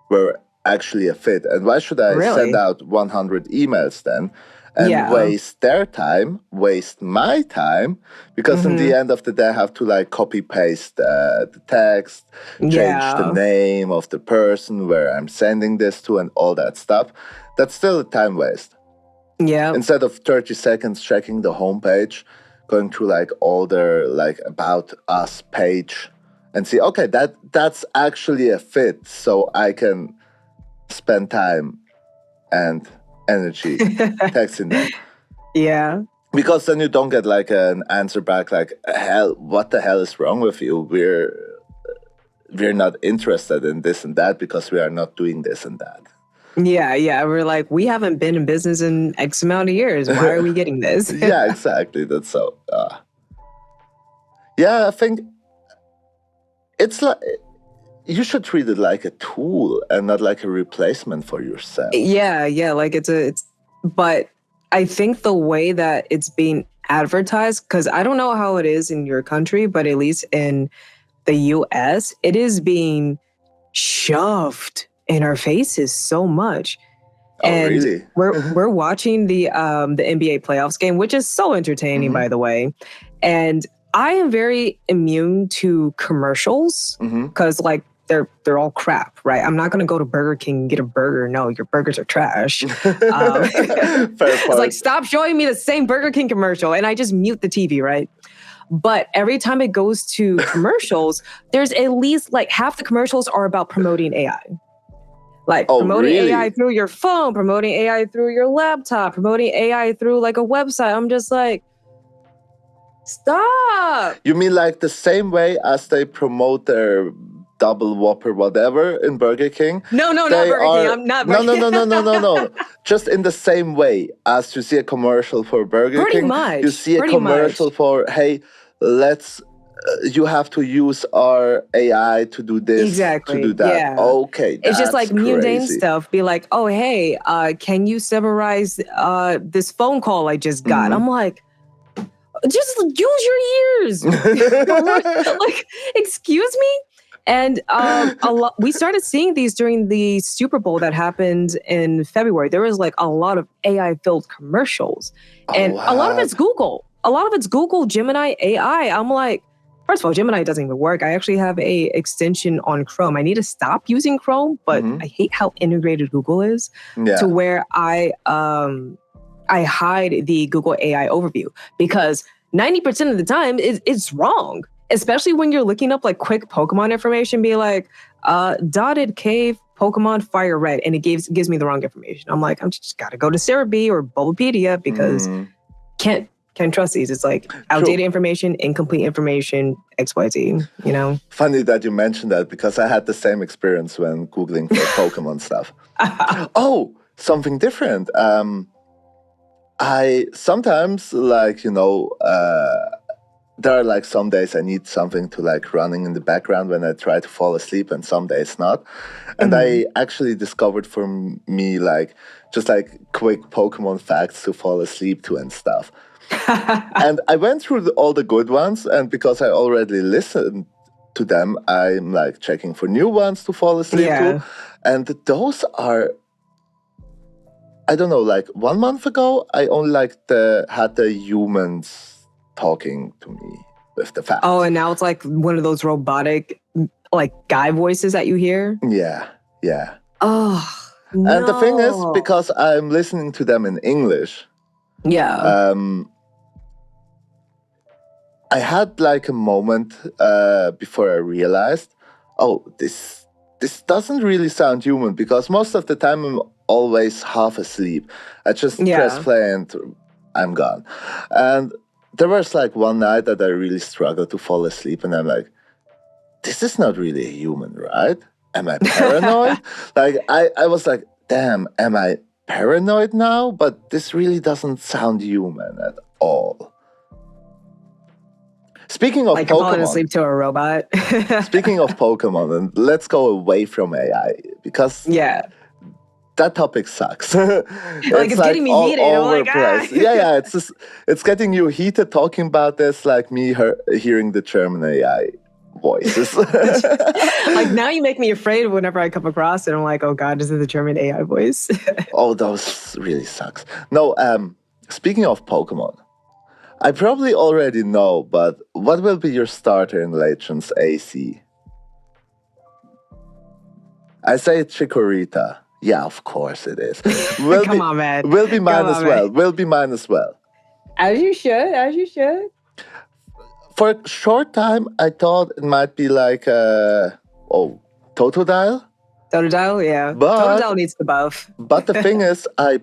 were actually a fit. And why should I send out 100 emails then and waste their time, waste my time? Because in the end of the day, I have to like copy paste the text, change the name of the person where I'm sending this to, and all that stuff. That's still a time waste. Yeah. Instead of 30 seconds checking the homepage, going through like all their like about us page and see, okay, that's actually a fit, so I can spend time and energy texting them. Yeah. Because then you don't get like an answer back like, hell, what the hell is wrong with you? We're not interested in this and that because we are not doing this and that. Yeah. We're like, we haven't been in business in X amount of years. Why are we getting this? Yeah, exactly. That's so. Yeah, I think it's like you should treat it like a tool and not like a replacement for yourself. Yeah. Like but I think the way that it's being advertised, because I don't know how it is in your country, but at least in the US, it is being shoved in our faces so much. And really? we're watching the NBA playoffs game, which is so entertaining, by the way. And I am very immune to commercials because like they're all crap, right? I'm not going to go to Burger King and get a burger. No, your burgers are trash. It's like, stop showing me the same Burger King commercial. And I just mute the TV, right? But every time it goes to commercials, there's at least like half the commercials are about promoting AI. Like promoting AI through your phone, promoting AI through your laptop, promoting AI through like a website. I'm just like, stop. You mean like the same way as they promote their double Whopper whatever in Burger King? No, not Burger King. I'm not Burger King. No. Just in the same way as you see a commercial for Burger King. Much. You see a commercial for, hey, you have to use our AI to do this, to do that. Yeah. Okay, it's just like mundane stuff. Be like, oh, hey, can you summarize this phone call I just got? I'm like, just use your ears. Like, excuse me? And we started seeing these during the Super Bowl that happened in February. There was like a lot of AI-filled commercials. And a lot of it's Google. A lot of it's Google, Gemini, AI. I'm like, first of all, Gemini doesn't even work. I actually have a extension on Chrome. I need to stop using Chrome, but I hate how integrated Google is to where I hide the Google AI overview because 90% of the time it's wrong. Especially when you're looking up like quick Pokemon information, be like, dotted cave, Pokemon fire red, and it gives me the wrong information. I'm like, I'm just gotta go to Cerebi or Bulbapedia because can't trust these. It's like outdated information, incomplete information, XYZ, you know? Funny that you mentioned that because I had the same experience when Googling for Pokemon stuff. Oh, something different. I sometimes like, there are like some days I need something to like running in the background when I try to fall asleep and some days not. And I actually discovered for me like just like quick Pokemon facts to fall asleep to and stuff. And I went through all the good ones, and because I already listened to them, I'm like checking for new ones to fall asleep to. And those are, I don't know, like 1 month ago, I only like had the humans talking to me with the facts. Oh, and now it's like one of those robotic like guy voices that you hear? Yeah. Oh, no. And the thing is, because I'm listening to them in English, I had like a moment before I realized, oh, this doesn't really sound human because most of the time I'm always half asleep. I just press play and I'm gone. And there was like one night that I really struggled to fall asleep and I'm like, this is not really a human, right? Am I paranoid? Like I was like, damn, am I paranoid now? But this really doesn't sound human at all. Speaking of like Pokemon, you're falling asleep to a robot. Speaking of Pokemon, and let's go away from AI because that topic sucks. It's getting me heated. Yeah, it's getting you heated talking about this, like me hearing the German AI voices. Like now you make me afraid whenever I come across it. I'm like, oh God, is it the German AI voice? Oh, those really sucks. No, speaking of Pokemon, I probably already know, but what will be your starter in Legends AC? I say Chikorita. Yeah, of course it is. Come on, man. Will be mine as well. Will be mine as well. As you should. for a short time, I thought it might be like Totodile. Totodile, yeah. But Totodile needs the buff. But the thing is, I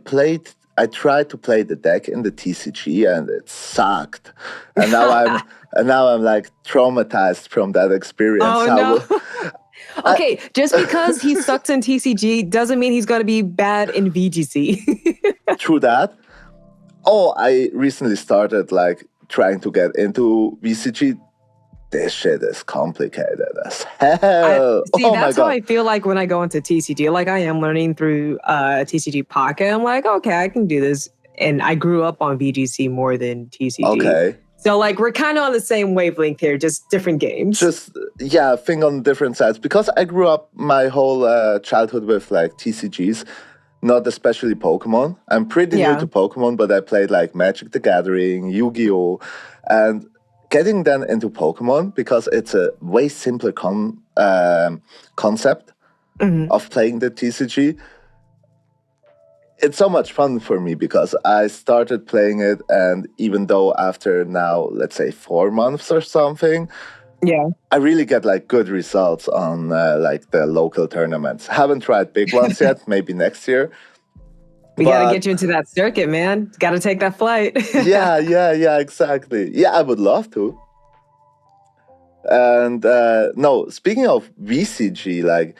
tried to play the deck in the TCG and it sucked. And now I'm like traumatized from that experience. Oh no. Okay, just because he sucks in TCG doesn't mean he's going to be bad in VGC. True that. Oh, I recently started like trying to get into VCG. This shit is complicated as hell. That's how I feel like when I go into TCG. Like I am learning through TCG Pocket. I'm like, okay, I can do this. And I grew up on VGC more than TCG. Okay. So like we're kind of on the same wavelength here, just different games. Think on different sides. Because I grew up my whole childhood with like TCGs, not especially Pokemon. I'm pretty new to Pokemon, but I played like Magic the Gathering, Yu-Gi-Oh! And getting then into Pokemon, because it's a way simpler concept of playing the TCG, it's so much fun for me because I started playing it, and even though after now, let's say 4 months or something, I really get like good results on like the local tournaments. Haven't tried big ones yet, maybe next year. We got to get you into that circuit, man. Got to take that flight. yeah, exactly. Yeah, I would love to. And no, speaking of VCG, like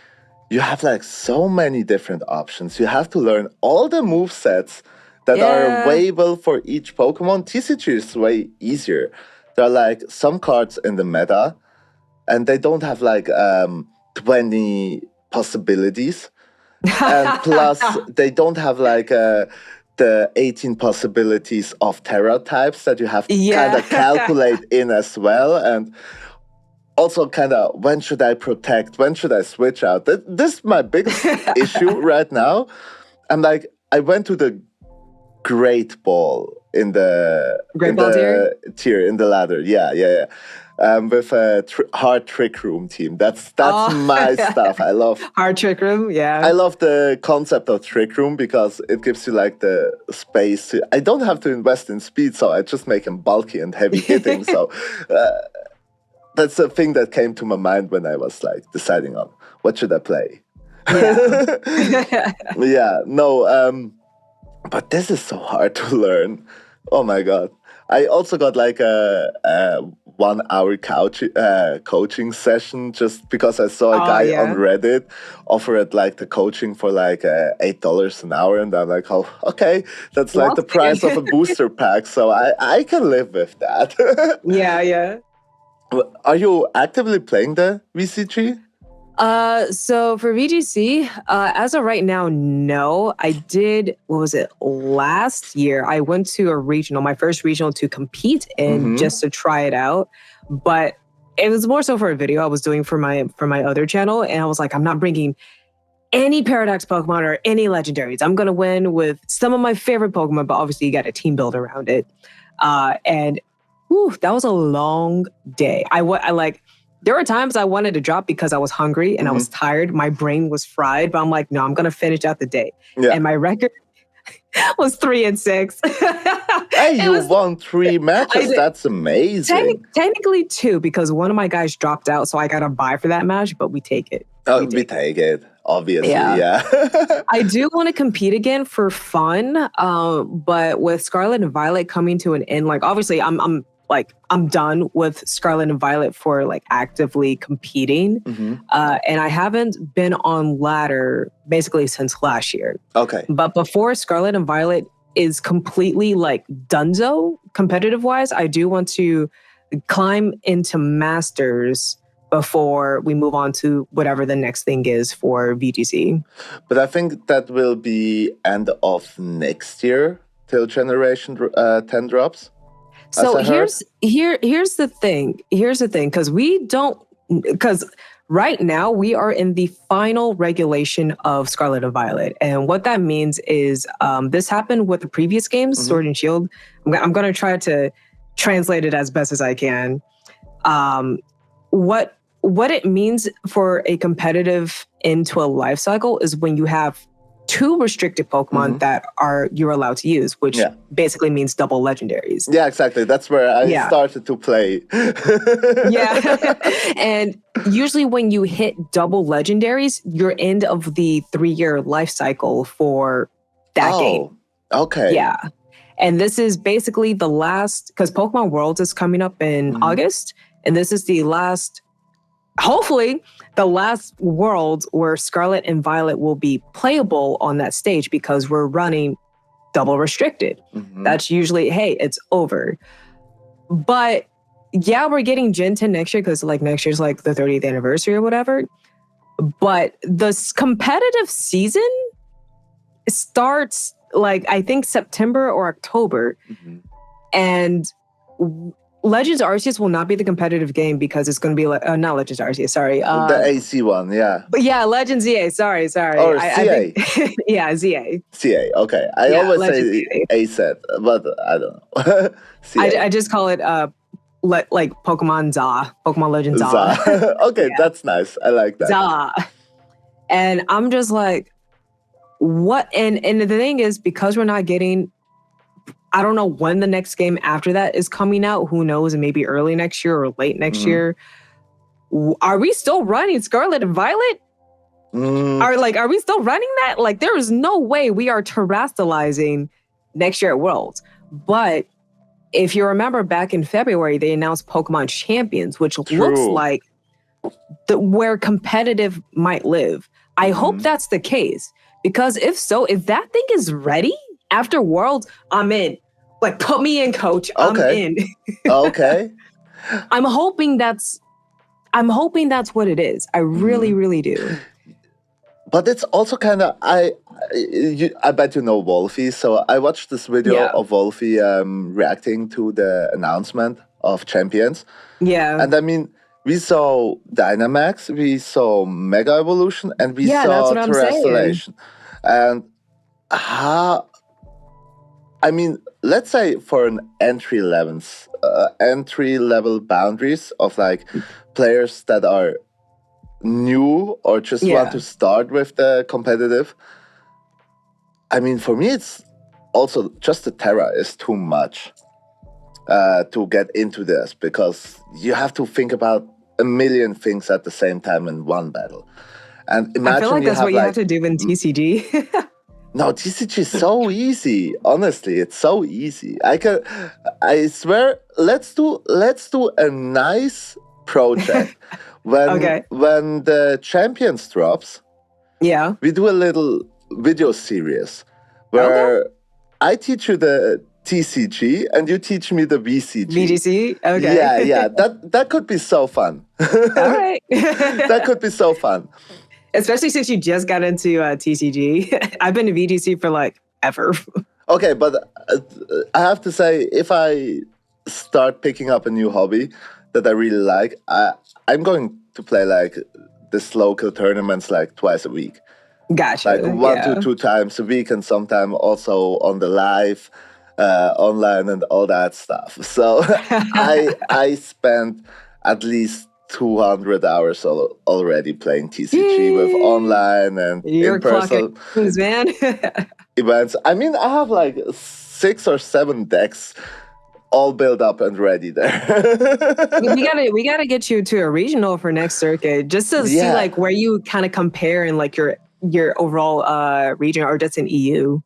you have like so many different options. You have to learn all the move sets that are available for each Pokemon. TCG is way easier. There are like some cards in the meta, and they don't have like 20 possibilities. And plus, they don't have like the 18 possibilities of Terra types that you have to kind of calculate in as well. And also kind of, when should I protect? When should I switch out? This is my biggest issue right now. I'm like, I went to the Great Ball in the tier, in the ladder. Yeah. With a hard trick room team. That's my stuff. I love hard trick room. Yeah, I love the concept of trick room because it gives you like the space. I don't have to invest in speed, so I just make him bulky and heavy hitting. So that's the thing that came to my mind when I was like deciding on what should I play. But this is so hard to learn. Oh my god. I also got like a 1 hour coaching session just because I saw a guy on Reddit offered like the coaching for like $8 an hour, and I'm like, oh, okay, that's like the price of a booster pack, so I can live with that. Yeah. Are you actively playing the VCG? So for VGC, as of right now, no. I did, last year? I went to a regional, my first regional to compete in just to try it out. But it was more so for a video I was doing for my other channel. And I was like, I'm not bringing any Paradox Pokemon or any legendaries. I'm going to win with some of my favorite Pokemon, but obviously you got a team build around it. And that was a long day. There were times I wanted to drop because I was hungry and I was tired. My brain was fried, but I'm like, no, I'm going to finish out the day. Yeah. And my record was 3-6. Hey, you won 3 matches. That's amazing. Technically 2, because one of my guys dropped out, so I got a bye for that match, but we take it. We take it, obviously, yeah. I do want to compete again for fun, but with Scarlet and Violet coming to an end, like obviously I'm done with Scarlet and Violet for like actively competing. And I haven't been on ladder basically since last year. Okay. But before Scarlet and Violet is completely like donezo competitive wise, I do want to climb into Masters before we move on to whatever the next thing is for VGC. But I think that will be end of next year till Generation 10 drops. So here's the thing, because right now we are in the final regulation of Scarlet and Violet. And what that means is this happened with the previous games, Sword and Shield. I'm going to try to translate it as best as I can. What it means for a competitive end to a life cycle is when you have 2 restricted Pokemon that you're allowed to use, which basically means double legendaries. Yeah, exactly. That's where I started to play. And usually when you hit double legendaries, you're end of the 3-year life cycle for that game. Okay. Yeah. And this is basically the last, because Pokemon Worlds is coming up in August, and this is the last, hopefully, the last world where Scarlet and Violet will be playable on that stage because we're running double restricted. That's usually, hey, it's over. But yeah, we're getting Gen 10 next year because like next year's like the 30th anniversary or whatever. But the competitive season starts like I think September or October. And Legends Arceus will not be the competitive game because it's going to be like, not Legends Arceus, sorry. The AC one, yeah. But yeah, Legends ZA, sorry. Or CA. Yeah, ZA. CA, okay. I always say ASET, but I don't know. I just call it like Pokemon ZA, Pokemon Legends ZA. Okay, that's nice. I like that. ZA. And I'm just like, what? And the thing is, because we're not getting, I don't know when the next game after that is coming out. Who knows? And maybe early next year or late next year. Are we still running Scarlet and Violet? Are we still running that? Like, there is no way we are terrestrializing next year at Worlds. But if you remember back in February, they announced Pokemon Champions, which looks like where competitive might live. I hope that's the case. Because if so, if that thing is ready after Worlds, I'm in. Like, put me in, coach. I'm in. Okay. I'm hoping that's what it is. I really, really do. But it's also kind of, I bet you know Wolfie. So I watched this video of Wolfie reacting to the announcement of Champions. Yeah. And I mean, we saw Dynamax, we saw Mega Evolution, and we saw Terrestrialization. And I mean, let's say for an entry level boundaries of like players that are new or just want to start with the competitive. I mean, for me, it's also just the Terra is too much to get into this because you have to think about a million things at the same time in one battle. And imagine I feel like that's what you have to do in TCG. No, TCG is so easy. Honestly, it's so easy. I swear, let's do a nice project when the Champions drops. Yeah, we do a little video series where I teach you the TCG and you teach me the VCG. VGC? Okay. Yeah. That could be so fun. All right. That could be so fun. Especially since you just got into TCG. I've been to VGC for like ever. Okay, but I have to say, if I start picking up a new hobby that I really like, I'm going to play like this local tournaments like twice a week. Gotcha. Like 1 to 2 times a week, and sometimes also on the live, online, and all that stuff. So I spent at least 200 hours already playing TCG with online and in-person man. events. I mean, I have like 6 or 7 decks all built up and ready there. we gotta get you to a regional for next circuit just to see like where you kind of compare in like your overall region or just in EU.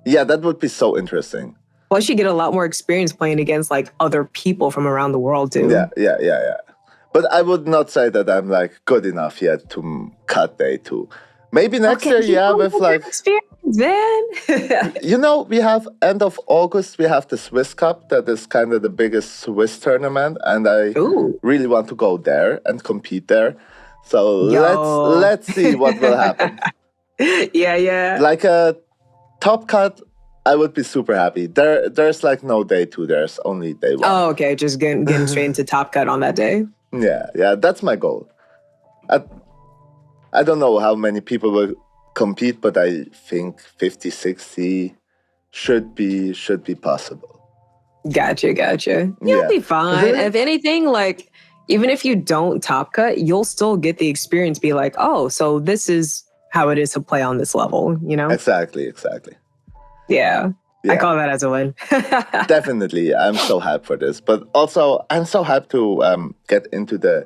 Yeah, that would be so interesting. Plus, you get a lot more experience playing against like other people from around the world too. Yeah. But I would not say that I'm like good enough yet to cut day 2. Maybe next year, with like experience, man. You know, we have end of August. We have the Swiss Cup. That is kind of the biggest Swiss tournament, and I really want to go there and compete there. So let's see what will happen. Yeah. Like a top cut, I would be super happy. There's like no day 2. There's only day 1. Oh, okay. Just getting straight into top cut on that day. Yeah. That's my goal. I don't know how many people will compete, but I think 50, 60 should be possible. Gotcha. You'll be fine. If anything, like, even if you don't top cut, you'll still get the experience. Be like, oh, so this is how it is to play on this level, you know? Exactly. Yeah. I call that as a win. Definitely. I'm so hyped for this. But also, I'm so hyped to get into the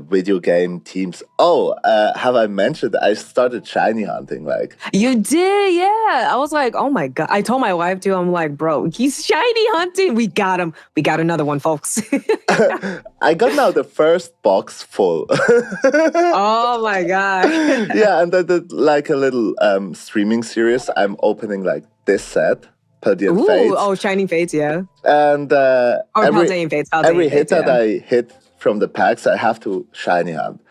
video game teams. Oh, have I mentioned I started shiny hunting? Like, you did, yeah. I was like, oh my God. I told my wife too, I'm like, bro, he's shiny hunting. We got him. We got another one, folks. I got now the first box full. Oh my God. Yeah, and I did like a little streaming series. I'm opening like this set, Paldean Fates. Oh, Shining Fates, yeah. And Paldean Fates, every hit that I hit from the packs, I have to shiny hunt.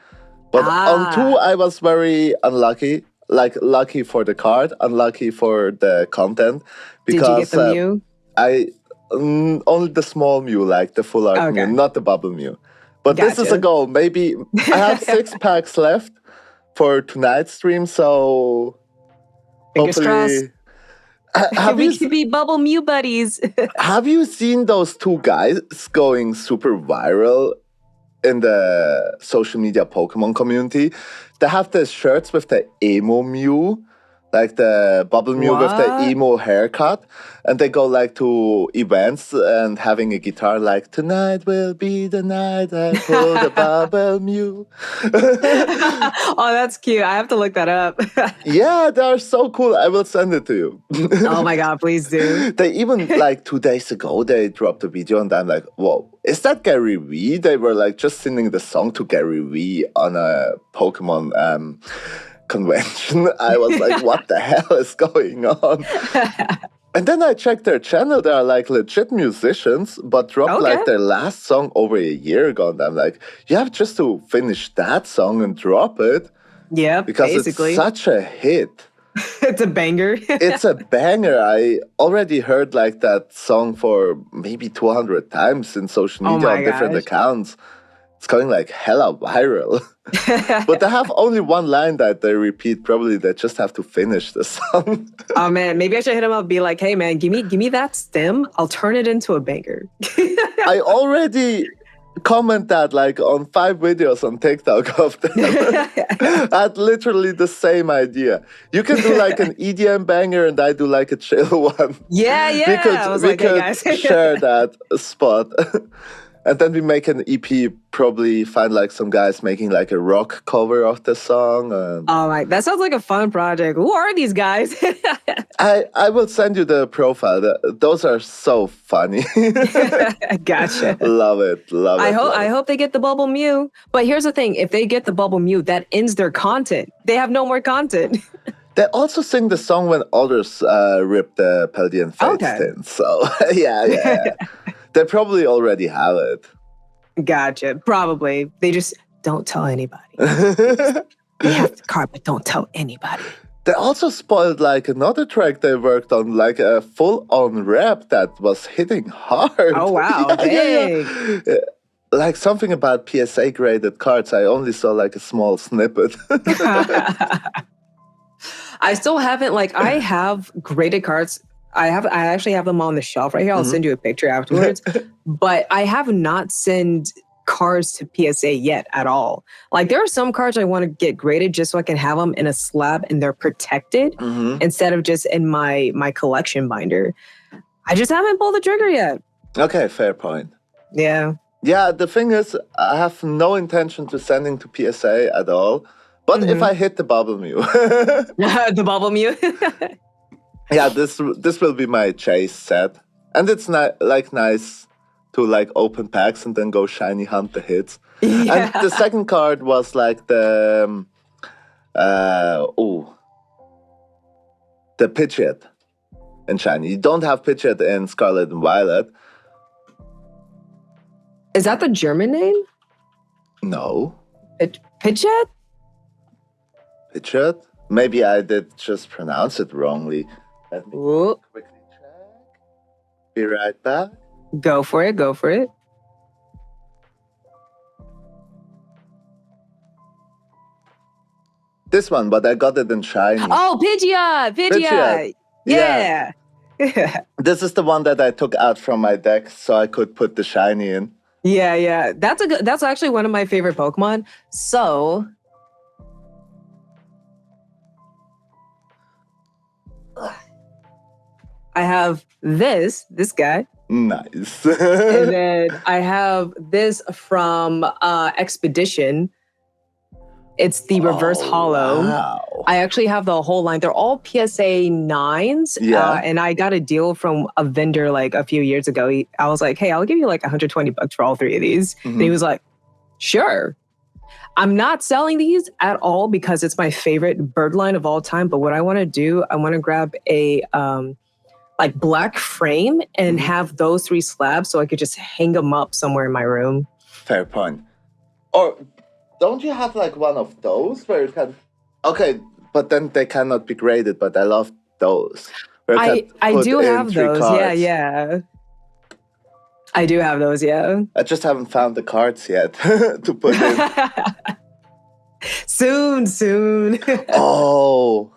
But on 2, I was very unlucky. Like, lucky for the card, unlucky for the content. Because, did you get the Mew? Only the small Mew, like the full art Mew, not the bubble Mew. But Gotcha. this is a goal. Maybe I have 6 packs left for tonight's stream, so fingers hopefully... we could be bubble Mew buddies. Have you seen those 2 guys going super viral in the social media Pokemon community? They have the shirts with the emo Mew, like the bubble Mew with the emo haircut, and they go like to events and having a guitar like, tonight will be the night I pull the bubble Mew. Oh, that's cute. I have to look that up. Yeah, they are so cool. I will send it to you. Oh my God, please do. They even, like 2 days ago, they dropped a video and I'm like, whoa, is that Gary Vee? They were like just singing the song to Gary Vee on a Pokemon convention. I was like, what the hell is going on? And then I checked their channel. They are like legit musicians, but dropped like their last song over a year ago. And I'm like, you have just to finish that song and drop it. Yeah, because basically. It's such a hit. It's a banger. It's a banger. I already heard like that song for maybe 200 times in social media on different accounts. It's going like hella viral. But they have only one line that they repeat. Probably they just have to finish the song. Oh man, maybe I should hit him up and be like, hey man, give me that stem. I'll turn it into a banger. I already comment that like on 5 videos on TikTok of them. I had literally the same idea. You can do like an EDM banger and I do like a chill one. Yeah. We could share that spot. And then we make an EP, probably find like some guys making like a rock cover of the song. Oh my, that sounds like a fun project. Who are these guys? I will send you the profile. Those are so funny. Gotcha. Love it. I hope they get the bubble Mew. But here's the thing. If they get the bubble Mew, that ends their content. They have no more content. They also sing the song when others rip the Paldean Fates tin. So yeah. They probably already have it. Gotcha. Probably. They just don't tell anybody. They have the card, but don't tell anybody. They also spoiled like another track they worked on, like a full-on rap that was hitting hard. Oh, wow. Yeah. Like something about PSA graded cards. I only saw like a small snippet. I still haven't, like, I have graded cards. I actually have them on the shelf right here. I'll send you a picture afterwards. But I have not sent cards to PSA yet at all. Like there are some cards I want to get graded just so I can have them in a slab and they're protected instead of just in my collection binder. I just haven't pulled the trigger yet. Okay, fair point. Yeah. Yeah, the thing is, I have no intention to sending to PSA at all. But if I hit the bubble Mew. The bubble Mew? Yeah, this will be my chase set. And it's nice to like open packs and then go shiny hunt the hits. Yeah. And the second card was like the Pidgeot in shiny. You don't have Pidgeot in Scarlet and Violet. Is that the German name? No. Pidgeot? Pidgeot? Maybe I did just pronounce it wrongly. Let me quickly check. Be right back. Go for it. This one, but I got it in shiny. Oh, Pidgeot. Yeah. This is the one that I took out from my deck so I could put the shiny in. Yeah. That's actually one of my favorite Pokemon. So I have this guy. Nice. And then I have this from Expedition. It's the reverse hollow. Wow. I actually have the whole line. They're all PSA 9s. Yeah. And I got a deal from a vendor like a few years ago. I was like, hey, I'll give you like $120 for all 3 of these. And he was like, sure. I'm not selling these at all because it's my favorite bird line of all time. But what I want to do, I want to grab a like black frame and have those 3 slabs so I could just hang them up somewhere in my room. Fair point. Or don't you have like one of those where you can... Okay, but then they cannot be graded, but I love those. I do have those, cards. Yeah. I do have those, yeah. I just haven't found the cards yet to put in. Soon. Oh,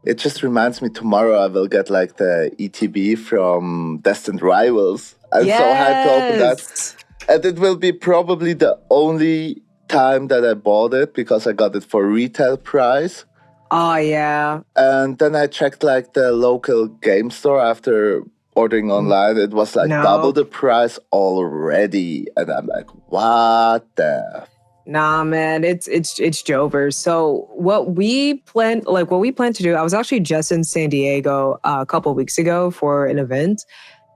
it just reminds me tomorrow I will get like the ETB from Destined Rivals. I'm so hyped to open that. And it will be probably the only time that I bought it because I got it for retail price. Oh, yeah. And then I checked like the local game store after ordering online. It was like double the price already. And I'm like, what the... Nah, man, it's Jover. So what we plan to do, I was actually just in San Diego a couple of weeks ago for an event.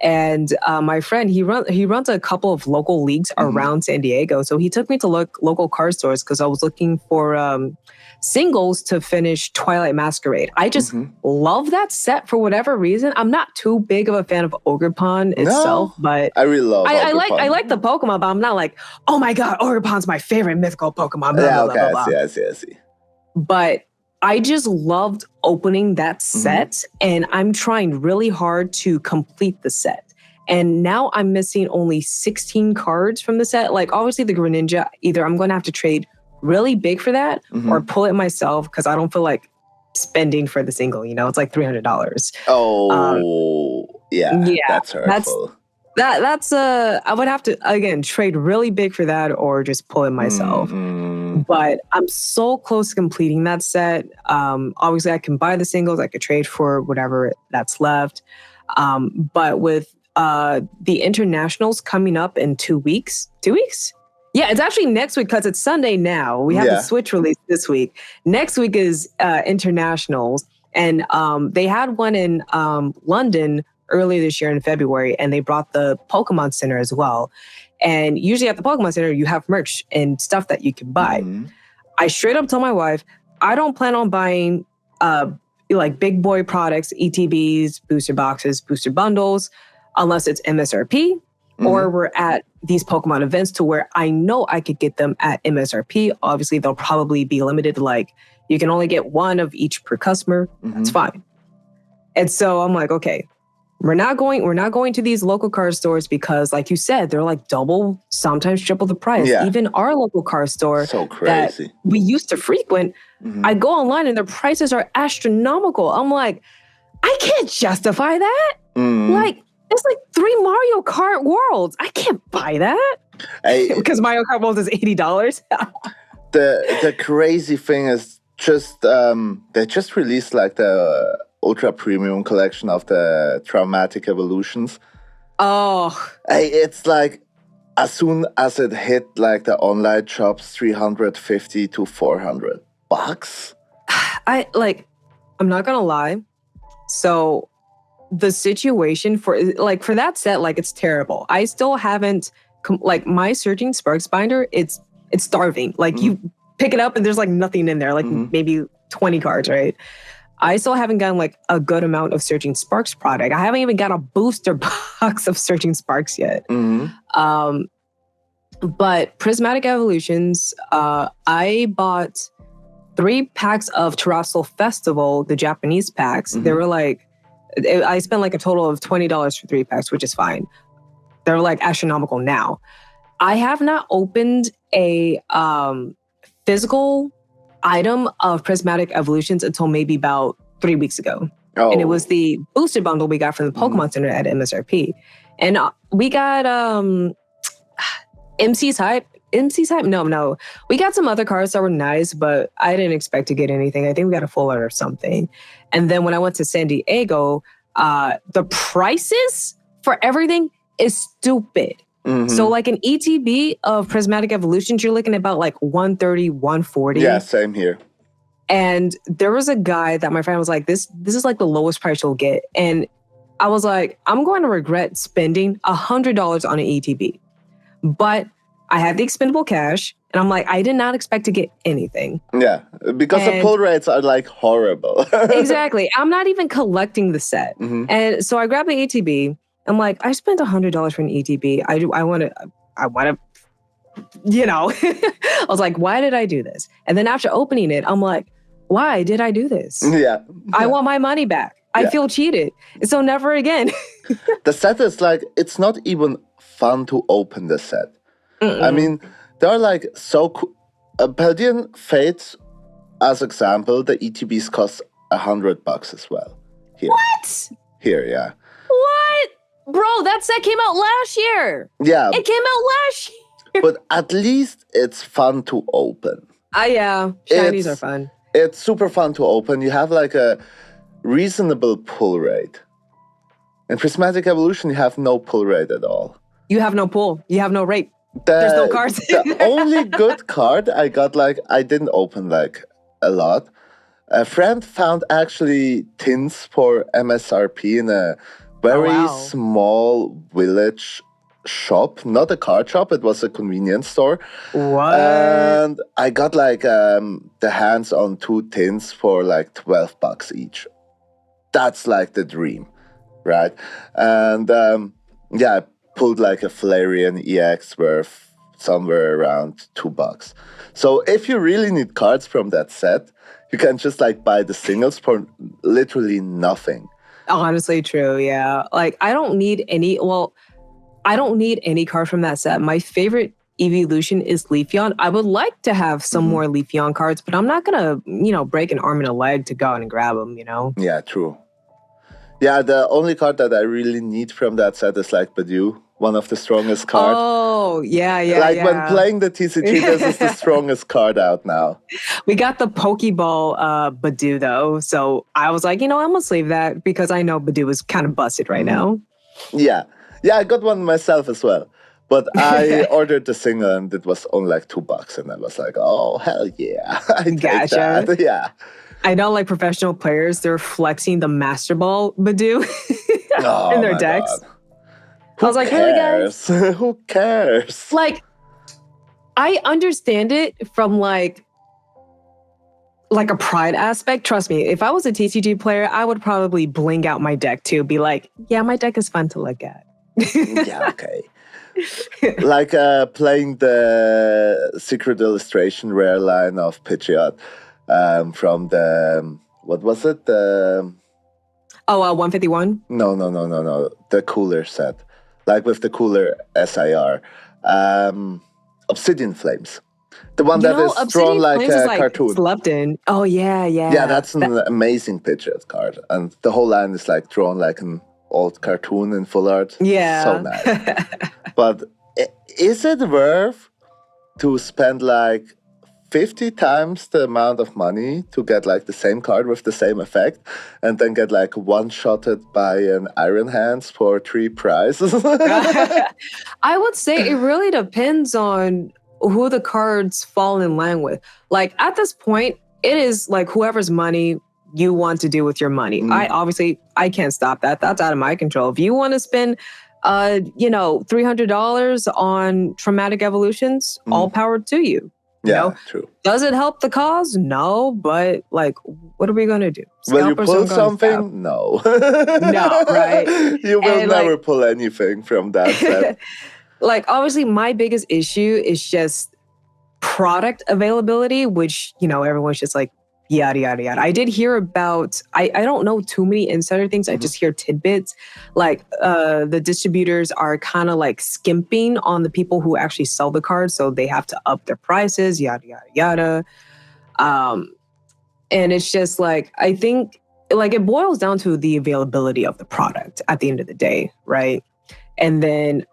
And my friend, he runs a couple of local leagues around San Diego. So he took me to local card stores because I was looking for singles to finish Twilight Masquerade. I just love that set for whatever reason. I'm not too big of a fan of Ogerpon itself, but I really love Ogerpon. I like the Pokemon, but I'm not like, oh my god, Ogerpon's my favorite mythical Pokemon. Blah, blah, blah. I see. But I just loved opening that set, and I'm trying really hard to complete the set. And now I'm missing only 16 cards from the set. Like, obviously, the Greninja, either I'm going to have to trade really big for that or pull it myself because I don't feel like spending for the single. You know, it's like $300. Oh, yeah, that's hurtful. That's I would have to, again, trade really big for that or just pull it myself. But I'm so close to completing that set. Obviously, I can buy the singles. I could trade for whatever that's left. But with the internationals coming up in 2 weeks, 2 weeks? Yeah, it's actually next week because it's Sunday now. We have the Switch release this week. Next week is internationals. And they had one in London earlier this year in February, and they brought the Pokemon Center as well. And usually at the Pokemon Center, you have merch and stuff that you can buy. I straight up told my wife, I don't plan on buying like big boy products, ETBs, booster boxes, booster bundles, unless it's MSRP or we're at these Pokemon events to where I know I could get them at MSRP. Obviously, they'll probably be limited. Like you can only get one of each per customer. That's fine. And so I'm like, okay, we're not going to these local card stores because, like you said, they're like double, sometimes triple the price. Yeah. Even our local card store so crazy. That we used to frequent, I go online and their prices are astronomical. I'm like, I can't justify that. Like, it's like 3 Mario Kart Worlds. I can't buy that because Mario Kart Worlds is $80. The crazy thing is just they just released like the ultra premium collection of the Traumatic Evolutions. It's like as soon as it hit like the online shops, $350 to $400. I'm not gonna lie. So the situation for that set, like it's terrible. I still haven't like my Surging Sparks binder. It's starving. Like you pick it up and there's like nothing in there. Like maybe 20 cards, right? I still haven't gotten like a good amount of Surging Sparks product. I haven't even got a booster box of Surging Sparks yet. But Prismatic Evolutions, I bought 3 packs of Terrestrial Festival, the Japanese packs. They were like, I spent like a total of $20 for 3 packs, which is fine. They're like astronomical now. I have not opened a physical item of Prismatic Evolutions until maybe about 3 weeks ago. And it was the booster bundle we got from the Pokemon Center at MSRP. And we got MC's Hype. No. We got some other cards that were nice, but I didn't expect to get anything. I think we got a full art or something. And then when I went to San Diego, the prices for everything is stupid. So like an ETB of Prismatic Evolutions, you're looking at about like 130, 140. Yeah, same here. And there was a guy that my friend was like, this is like the lowest price you'll get. And I was like, I'm going to regret spending $100 on an ETB. But I had the expendable cash, and I'm like, I did not expect to get anything. Yeah, because the pull rates are like horrible. Exactly. I'm not even collecting the set. And so I grabbed the ETB. I'm like, I spent $100 for an ETB. I want to, you know. I was like, why did I do this? And then after opening it, I'm like, why did I do this? Yeah. I want my money back. I feel cheated. So never again. The set is like, it's not even fun to open the set. I mean, they're like so cool. Palladian Fates, as example, the ETBs cost $100 as well. Here. What? Here, yeah. What? Bro, that set came out last year. Yeah. It came out last year. But at least it's fun to open. Yeah. Shinies are fun. It's super fun to open. You have like a reasonable pull rate. In Prismatic Evolution, you have no pull rate at all. You have no pull. You have no rate. There's no cards. The only good card I got, like, I didn't open like a lot. A friend found actually tins for MSRP in a very small village shop, not a card shop, it was a convenience store. What? And I got like the hands on 2 tins for like $12 each. That's like the dream, right? And I pulled like a Flareon EX worth somewhere around $2. So if you really need cards from that set, you can just like buy the singles for literally nothing. Honestly, true, yeah. Like I don't need any card from that set. My favorite evolution is Leafeon. I would like to have some more Leafeon cards, but I'm not gonna, break an arm and a leg to go out and grab them, Yeah, true. Yeah, the only card that I really need from that set is like Badu, one of the strongest cards. Oh, yeah. When playing the TCG, this is the strongest card out now. We got the Pokeball Badu though, so I was like, I'm gonna save that because I know Badu is kind of busted right now. Yeah, I got one myself as well. But I ordered the single and it was only like $2, and I was like, oh, hell yeah. I gotcha. That. Yeah. I know, like professional players, they're flexing the Master Ball Badu in their decks. God. I was like, really, guys? Who cares? Like, I understand it from like a pride aspect. Trust me, if I was a TCG player, I would probably bling out my deck too. Be like, yeah, my deck is fun to look at. Yeah, okay. Like playing the Secret Illustration rare line of Pidgeot from the, what was it? 151? No. The cooler set. Like with the cooler SIR. Obsidian Flames. The one that is drawn like a cartoon. Slept in. Oh, yeah. Yeah, that's an amazing Pidgeot card. And the whole line is like drawn like an old cartoon in full art. Yeah. So nice. But is it worth to spend like 50 times the amount of money to get like the same card with the same effect and then get like one-shotted by an Iron Hands for 3 prizes? I would say it really depends on who the cards fall in line with. Like at this point, it is like whoever's money you want to do with your money. I can't stop that. That's out of my control. If you want to spend $300 on Traumatic Evolutions, all power to you. Yeah, true. Does it help the cause? No, but like, what are we gonna do? Will you pull something? No. No, right? You will never pull anything from that set. Like, obviously, my biggest issue is just product availability, which, everyone's just like, yada, yada, yada. I did hear about, I don't know too many insider things. I just hear tidbits. Like the distributors are kind of like skimping on the people who actually sell the cards. So they have to up their prices, yada, yada, yada. And it's just like, I think like it boils down to the availability of the product at the end of the day, right? And then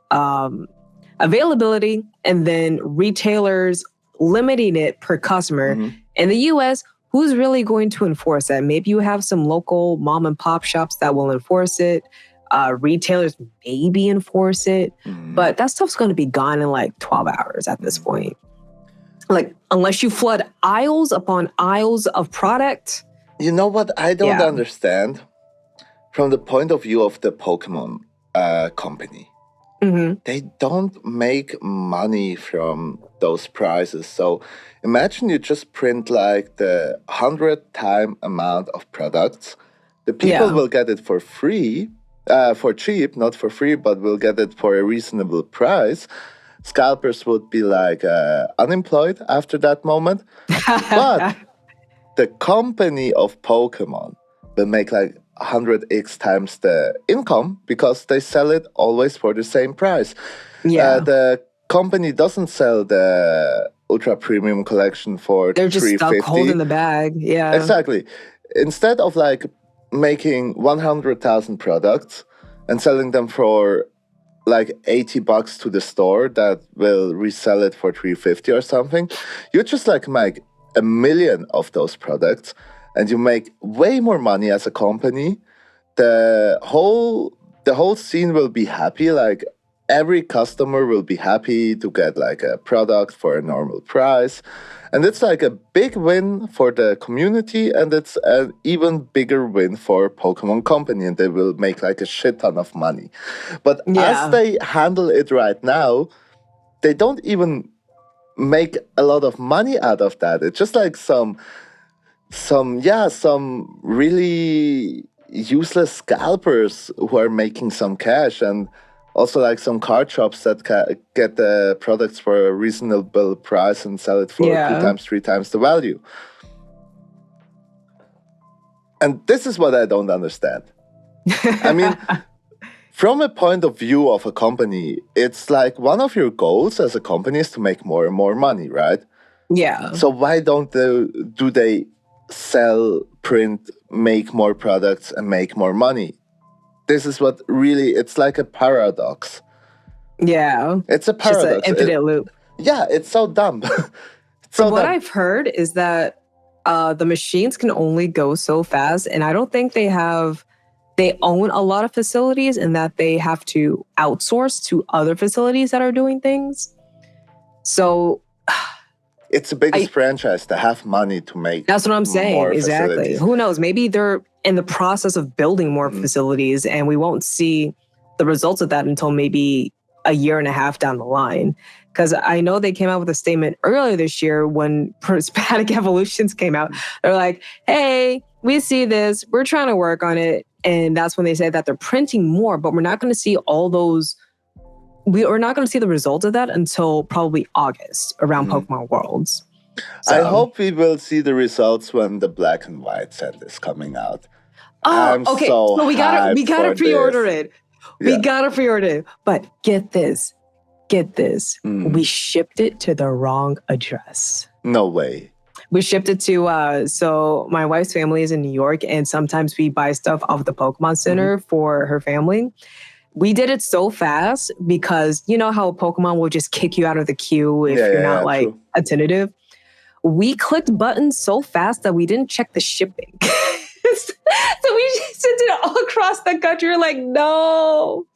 availability and then retailers limiting it per customer. In the US, who's really going to enforce that? Maybe you have some local mom and pop shops that will enforce it. Retailers maybe enforce it, but that stuff's going to be gone in like 12 hours at this point. Like, unless you flood aisles upon aisles of product. You know what I don't understand? From the point of view of the Pokémon company, they don't make money from those prices. So imagine you just print like the 100-time amount of products. The people will get it for free. For cheap, not for free, but we'll get it for a reasonable price. Scalpers would be like unemployed after that moment. But the company of Pokemon will make like 100x times the income because they sell it always for the same price. The company doesn't sell the Ultra Premium Collection for they're just stuck holding the bag. Yeah, exactly. Instead of like making 100,000 products and selling them for like $80 to the store that will resell it for $350 or something, you just like make 1 million of those products and you make way more money as a company. The whole scene will be happy. Like every customer will be happy to get like a product for a normal price. And it's like a big win for the community, and it's an even bigger win for Pokemon Company, and they will make like a shit ton of money. But as they handle it right now, they don't even make a lot of money out of that. It's just like some really useless scalpers who are making some cash, and also like some card shops that get the products for a reasonable price and sell it for 2 times, 3 times the value. And this is what I don't understand. I mean, from a point of view of a company, it's like one of your goals as a company is to make more and more money, right? Yeah. So why don't they sell, print, make more products and make more money? This is what really, it's like a paradox. Yeah. It's a paradox. Just an infinite loop. Yeah, it's so dumb. What I've heard is that the machines can only go so fast, and I don't think they own a lot of facilities, and that they have to outsource to other facilities that are doing things. So it's the biggest franchise to have money to make. That's what I'm saying. Exactly. Facilities. Who knows? Maybe they're in the process of building more facilities, and we won't see the results of that until maybe a year and a half down the line. Because I know they came out with a statement earlier this year when Prismatic Evolutions came out. They're like, hey, we see this. We're trying to work on it. And that's when they say that they're printing more, but we're not going to see all those. We're not going to see the results of that until probably August around Pokemon Worlds. So, I hope we will see the results when the Black and White set is coming out. Oh, okay. So we gotta pre-order it. We gotta pre-order it. But get this. We shipped it to the wrong address. No way. We shipped it to, so my wife's family is in New York, and sometimes we buy stuff off the Pokemon Center for her family. We did it so fast because you know how Pokemon will just kick you out of the queue if you're not like attentive. We clicked buttons so fast that we didn't check the shipping. So we just sent it all across the country. We're like, no.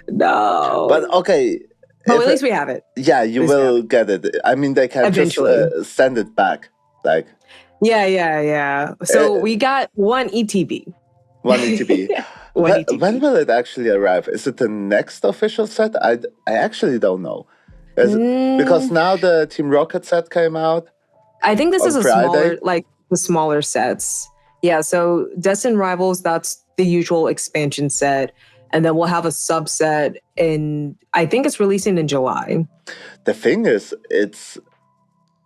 But okay. But at least we have it. Yeah, you will get it. I mean, they can eventually just send it back. Like. Yeah. So we got one ETB. One ETB. When will it actually arrive? Is it the next official set? I actually don't know. Because now the Team Rocket set came out. I think this is the smaller sets. Yeah, so Destined Rivals, that's the usual expansion set. And then we'll have a subset I think it's releasing in July. The thing is, it's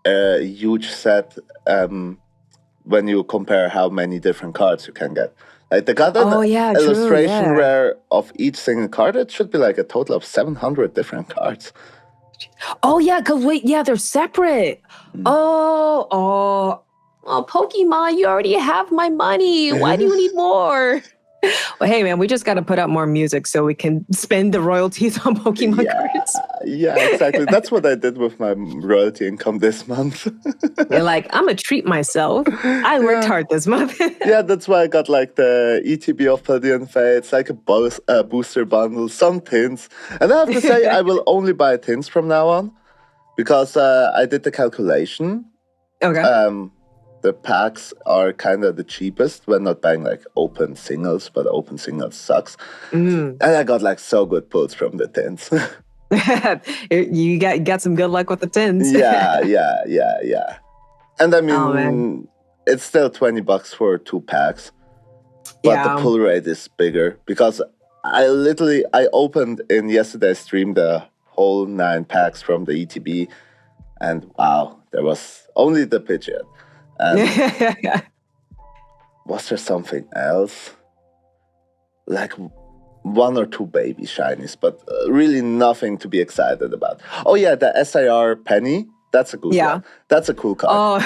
a huge set when you compare how many different cards you can get. Like they got an illustration rare of each single card. It should be like a total of 700 different cards. Oh, yeah, because they're separate. Oh, Pokemon, you already have my money. Why do you need more? Well, hey, man, we just got to put out more music so we can spend the royalties on Pokemon cards. Yeah, exactly. That's what I did with my royalty income this month. You're like, I'm going to treat myself. I worked hard this month. Yeah, that's why I got like the ETB of Palladian Fates, like a booster bundle, some tins. And I have to say, I will only buy tins from now on because I did the calculation. Okay. The packs are kind of the cheapest when not buying like open singles, but open singles sucks. And I got like so good pulls from the tins. You got some good luck with the tins. Yeah. And I mean, it's still $20 for 2 packs, but the pull rate is bigger because I opened in yesterday's stream the whole 9 packs from the ETB, and wow, there was only the Pidgeot. And was there something else? Like 1 or 2 baby shinies, but really nothing to be excited about. Oh yeah, the SIR Penny. That's a good one. That's a cool card. Oh,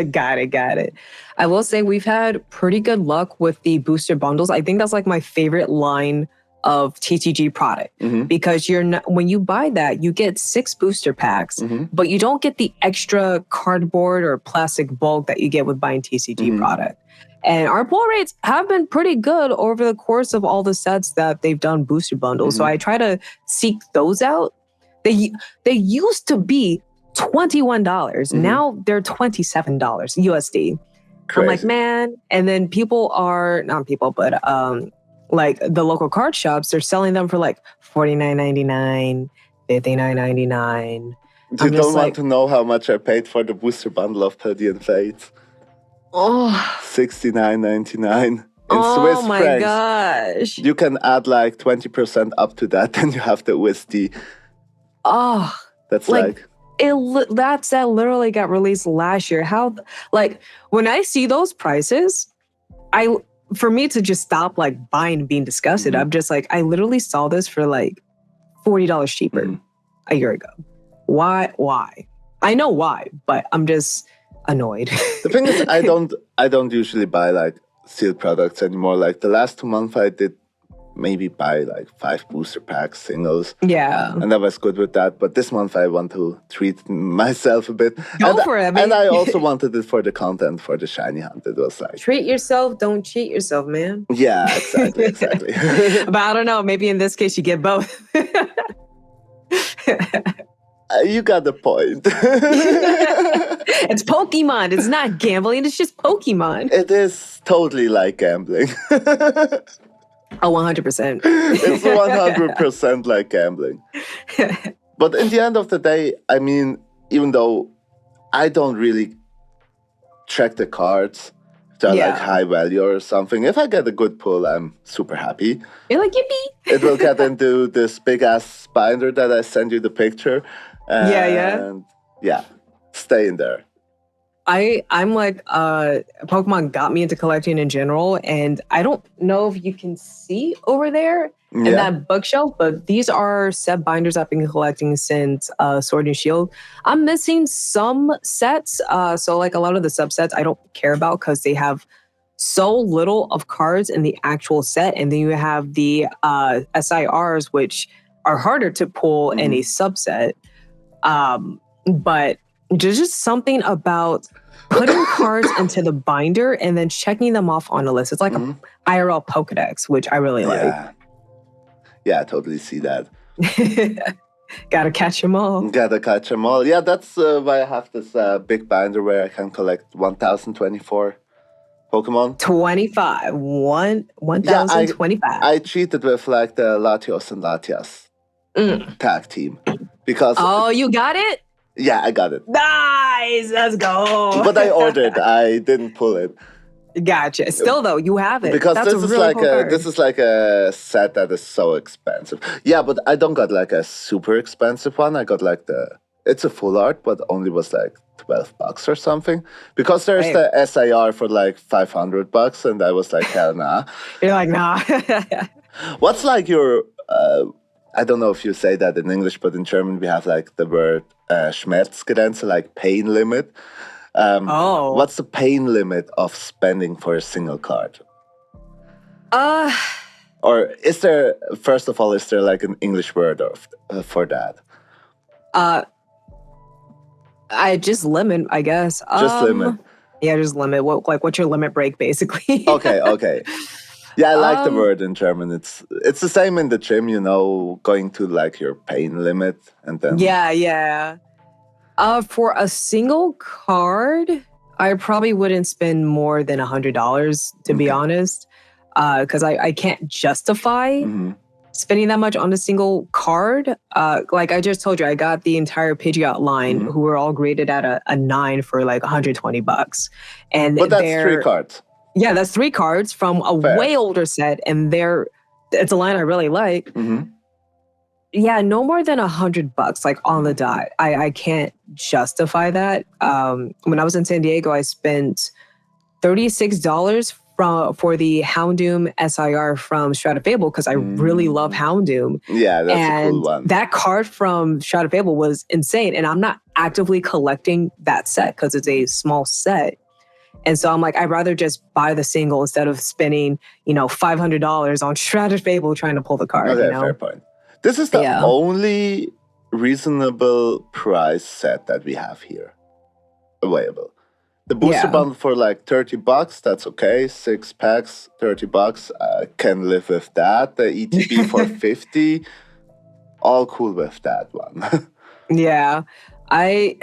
got it. I will say we've had pretty good luck with the booster bundles. I think that's like my favorite line of TCG product because when you buy that, you get 6 booster packs, but you don't get the extra cardboard or plastic bulk that you get with buying TCG product. And our pull rates have been pretty good over the course of all the sets that they've done booster bundles. So I try to seek those out. They used to be $21. Now they're $27 USD. Crazy. I'm like, man. And then like the local card shops, they're selling them for like $49.99, $59.99. You don't want to know how much I paid for the booster bundle of Palladian Fates. Oh, $69.99 in Swiss francs. Oh my gosh. You can add like 20% up to that, and you have the USD. Oh, that's that literally got released last year. How, like, when I see those prices, for me to just stop like buying and being disgusted, I'm just like, I literally saw this for like $40 cheaper a year ago. Why? I know why, but I'm just annoyed. The thing is, I don't usually buy like sealed products anymore. Like the last 2 months, I did maybe buy like 5 booster packs, singles. Yeah. And I was good with that. But this month I want to treat myself a bit. Go for it. And I also wanted it for the content, for the shiny hunt. It was like... Treat yourself, don't cheat yourself, man. Yeah, exactly. But I don't know, maybe in this case you get both. You got the point. It's Pokemon. It's not gambling. It's just Pokemon. It is totally like gambling. Oh, 100%. It's 100% like gambling. But in the end of the day, I mean, even though I don't really check the cards, they're like high value or something. If I get a good pull, I'm super happy. You're like, yippee. It will get into this big ass binder that I send you the picture. And stay in there. I'm like, Pokemon got me into collecting in general, and I don't know if you can see over there in that bookshelf, but these are set binders I've been collecting since Sword and Shield. I'm missing some sets, so like a lot of the subsets I don't care about because they have so little of cards in the actual set, and then you have the SIRs, which are harder to pull in a subset. But there's just something about putting cards into the binder and then checking them off on a list. It's like a IRL Pokedex, which I really like. Yeah, I totally see that. Gotta catch them all. Yeah, that's why I have this big binder where I can collect 1,024 Pokemon. 1,025. I cheated with like the Latios and Latias tag team. Because you got it? Yeah, I got it. Nice, let's go. But I ordered. I didn't pull it. Gotcha. Still though, you have it. Because That's this is like a set that is so expensive. Yeah, but I don't got like a super expensive one. I got like it's a full art, but only was like $12 or something. Because there's the SIR for like $500, and I was like, hell nah. You're like, nah. What's like your I don't know if you say that in English, but in German we have like the word Schmerzgrenze, like pain limit. What's the pain limit of spending for a single card? Or is there, first of all, is there like an English word for that? I just limit, I guess. Just limit. Yeah, just limit. What's your limit break, basically? Okay. Yeah, I like the word in German. It's the same in the gym, going to like your pain limit and then. Yeah. For a single card, I probably wouldn't spend more than $100, to be honest, because I can't justify spending that much on a single card. Like I just told you, I got the entire Pidgeot line, who were all graded at a 9 for like $120, and but that's 3 cards. Yeah, that's 3 cards from a way older set, and it's a line I really like. Yeah, no more than $100, like on the dot. I can't justify that. When I was in San Diego, I spent $36 for the Houndoom SIR from Stratafable because I really love Houndoom. Yeah, that's a cool one. That card from Stratafable was insane, and I'm not actively collecting that set because it's a small set. And so I'm like, I'd rather just buy the single instead of spending, $500 on Stratafable trying to pull the card. Okay, fair point. This is the only reasonable price set that we have here available. The booster bundle for like $30, that's okay. 6 packs, $30. Can live with that. The ETB for $50, all cool with that one. Yeah, I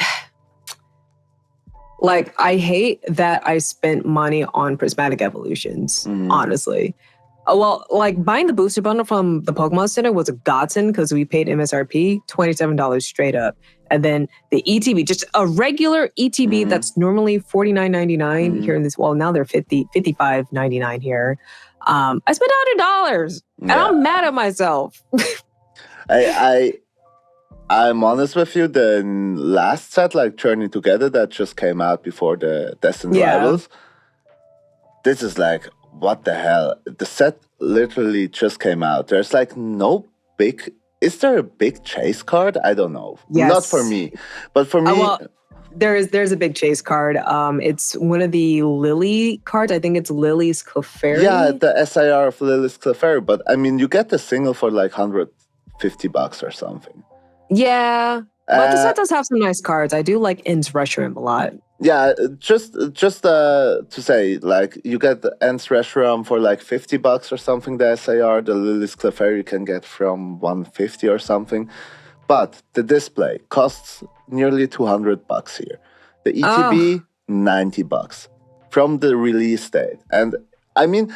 hate that I spent money on prismatic evolutions, honestly. Well, like buying the booster bundle from the Pokemon Center was a godsend because we paid MSRP $27 straight up. And then the ETB, just a regular ETB that's normally $49.99 here in this. Well, now they're $55.99 here. I spent $100 and I'm mad at myself. I'm honest with you. The last set, like Journey Together, that just came out before the Destined Rivals. This is like, what the hell? The set literally just came out. There's like no big... Is there a big chase card? I don't know. Yes. Not for me. But for me... There's a big chase card. It's one of the Lily cards. I think it's Lily's Clefairy. Yeah, the SIR of Lily's Clefairy. But I mean, you get the single for like $150 or something. Yeah. But the set does have some nice cards. I do like Ins Reshiram a lot. Yeah, just to say, like, you get the Ents Reshiram for like $50 or something, the SIR. The Lily's Clefairy you can get from $150 or something. But the display costs nearly $200 here. The ETB, $90 from the release date. And I mean,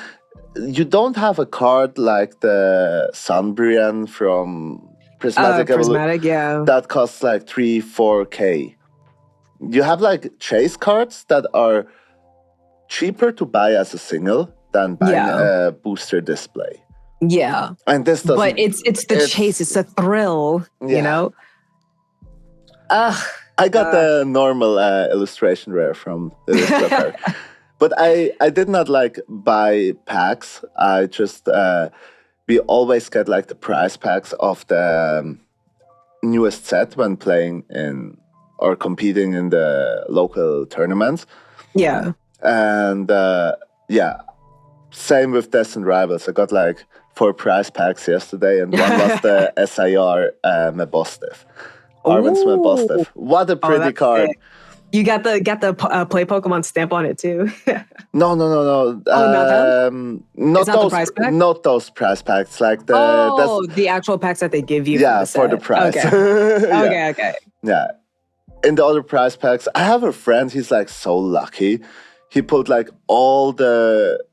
you don't have a card like the Sunbrian from Prismatic that costs like 3-4K. You have like chase cards that are cheaper to buy as a single than buying a booster display. Yeah. And this doesn't... But it's the chase, it's a thrill, you know? I got the normal illustration rare from the But I did not like buy packs. I just... we always get like the prize packs of the newest set when playing in or competing in the local tournaments. Yeah. And same with Destined Rivals. I got like 4 prize packs yesterday, and one was the SIR Mebostev. Arvin's Mebostev. What a pretty card. Sick. You got the play Pokemon stamp on it too. No. Not those prize packs. Like the actual packs that they give you. For the prize. Okay. Okay. Yeah. In the other prize packs, I have a friend. He's like so lucky. He put like all the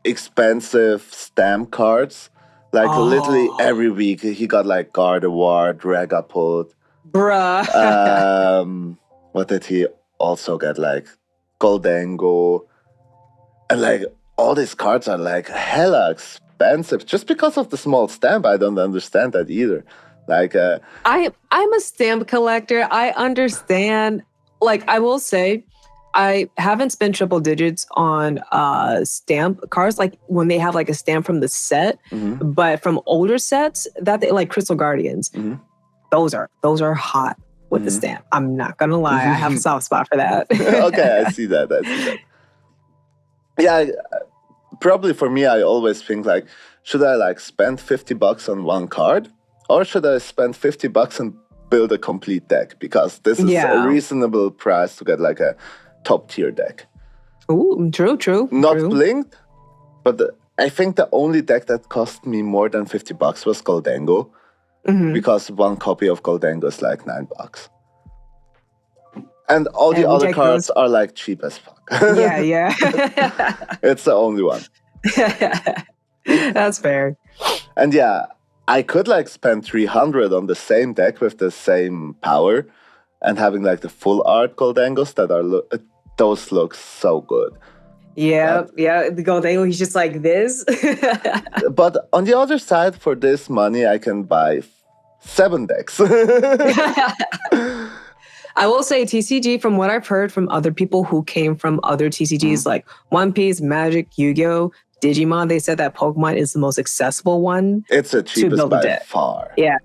expensive stamp cards. Like literally every week, he got like Gardevoir, Dragapult. Bruh. What did he also get? Like Goldengo. And like all these cards are like hella expensive just because of the small stamp. I don't understand that either. Like I'm a stamp collector. I understand. Like I will say, I haven't spent triple digits on stamp cards, like when they have like a stamp from the set, but from older sets that they like Crystal Guardians, those are hot with the stamp. I'm not gonna lie, I have a soft spot for that. Okay, I see that. Yeah, probably for me, I always think like, should I like spend $50 on one card, or should I spend $50 and build a complete deck? Because this is a reasonable price to get like a top tier deck. Ooh, true. Not blinked, but I think the only deck that cost me more than $50 was Goldango, because one copy of Goldango is like $9. And all the other cards are like cheap as fuck. Yeah. It's the only one. That's fair. And yeah, I could like spend 300 on the same deck with the same power and having like the full art Goldangos that are those look so good. Yeah. The Goldango, he's just like this. But on the other side, for this money, I can buy 7 decks. I will say TCG, from what I've heard from other people who came from other TCGs like One Piece, Magic, Yu-Gi-Oh!, Digimon, they said that Pokemon is the most accessible one. It's the cheapest by far. Yeah.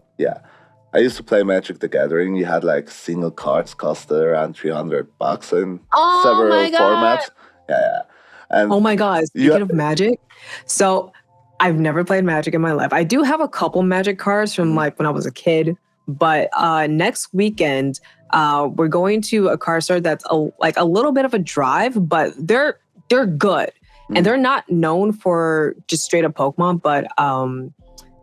I used to play Magic the Gathering. You had like single cards costed around $300 in several formats. Yeah. And oh my God. Speaking of Magic, so I've never played Magic in my life. I do have a couple Magic cards from like when I was a kid, but next weekend, we're going to a card store that's a little bit of a drive, but they're good. And they're not known for just straight up Pokemon, but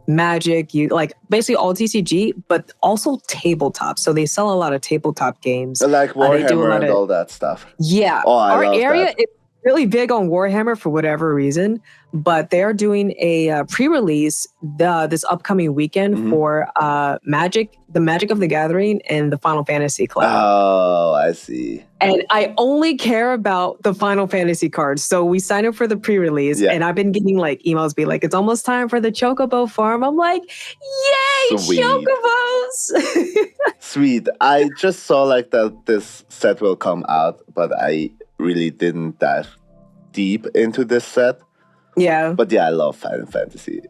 Magic, like basically all TCG, but also tabletop. So they sell a lot of tabletop games. Like Warhammer and all that stuff. Yeah. Our area is really big on Warhammer for whatever reason, but they are doing a pre-release this upcoming weekend for Magic, the Magic of the Gathering, and the Final Fantasy Club. Oh, I see. And I only care about the Final Fantasy cards. So we signed up for the pre-release, and I've been getting like emails be like, it's almost time for the Chocobo farm. I'm like, yay, Sweet. Chocobos! Sweet. I just saw like that this set will come out, but I really didn't dive deep into this set. Yeah. But yeah, I love Final Fantasy.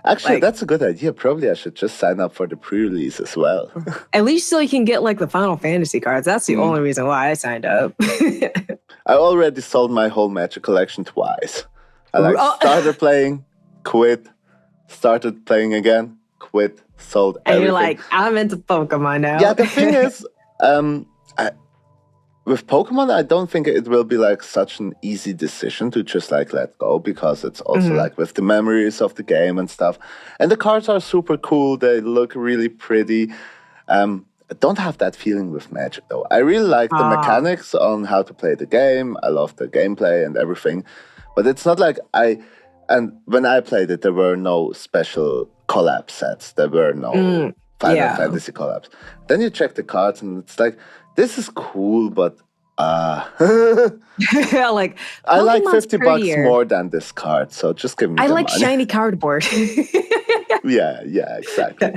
Actually, that's a good idea. Probably I should just sign up for the pre-release as well. At least so you can get like the Final Fantasy cards. That's the only reason why I signed up. I already sold my whole Magic collection twice. I started playing, quit, started playing again, quit, sold everything. And you're like, I'm into Pokemon now. Yeah, the thing is, with Pokemon, I don't think it will be like such an easy decision to just like let go, because it's also like with the memories of the game and stuff. And the cards are super cool. They look really pretty. I don't have that feeling with Magic though. I really like the mechanics on how to play the game. I love the gameplay and everything. But it's not like and when I played it, there were no special collab sets. There were no Final Fantasy collabs. Then you check the cards and it's like, this is cool, but like I like $50 more than this card, so just give me the money. Shiny cardboard. yeah, exactly.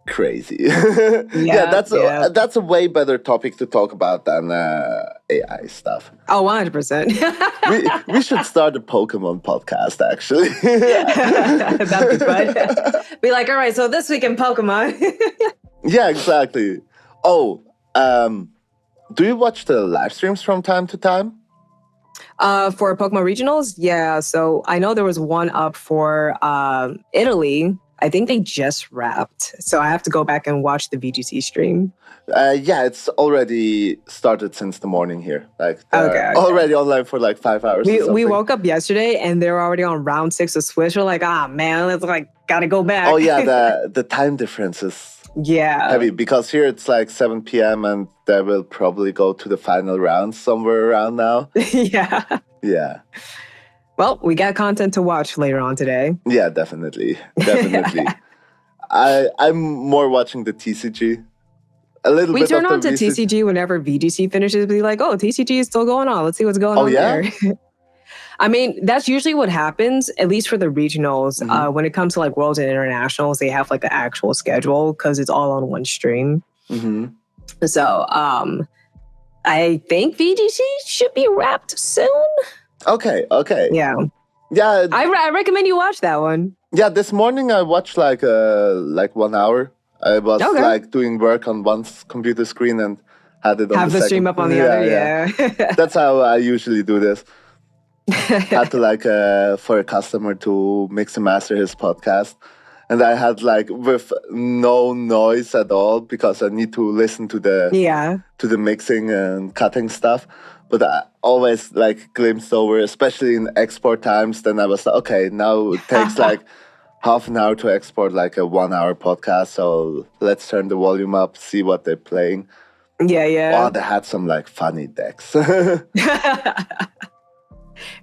Crazy. That's a way better topic to talk about than AI stuff. Oh, 100%. we should start a Pokemon podcast, actually. That'd be fun. Be like, all right, so this week in Pokemon. Yeah, exactly. Oh, do you watch the live streams from time to time? For Pokemon Regionals? Yeah, so I know there was one up for Italy. I think they just wrapped. So I have to go back and watch the VGC stream. Yeah, it's already started since the morning here. Like, already online for like 5 hours. We woke up yesterday and they were already on round 6 of Switch. We're like, man, let's gotta go back. Oh yeah, the time difference is heavy, because here it's like 7 p.m. and they will probably go to the final round somewhere around now. Yeah. Well, we got content to watch later on today. Yeah, definitely. I'm more watching the TCG. We turn on to TCG whenever VGC finishes. Be like, oh, TCG is still going on. Let's see what's going on there. I mean, that's usually what happens, at least for the regionals. When it comes to like Worlds and Internationals, they have like the actual schedule because it's all on one stream. So I think VGC should be wrapped soon. Okay. Yeah. I recommend you watch that one. Yeah, this morning I watched like 1 hour. I was like doing work on one computer screen and had it on have the stream up on the other. Yeah. That's how I usually do this. Had to like for a customer to mix and master his podcast, and I had like with no noise at all because I need to listen to the mixing and cutting stuff. But I always like glimpsed over, especially in export times. Then I was like, okay, now it takes like half an hour to export like a 1 hour podcast. So let's turn the volume up, see what they're playing. Yeah. Oh, they had some like funny decks.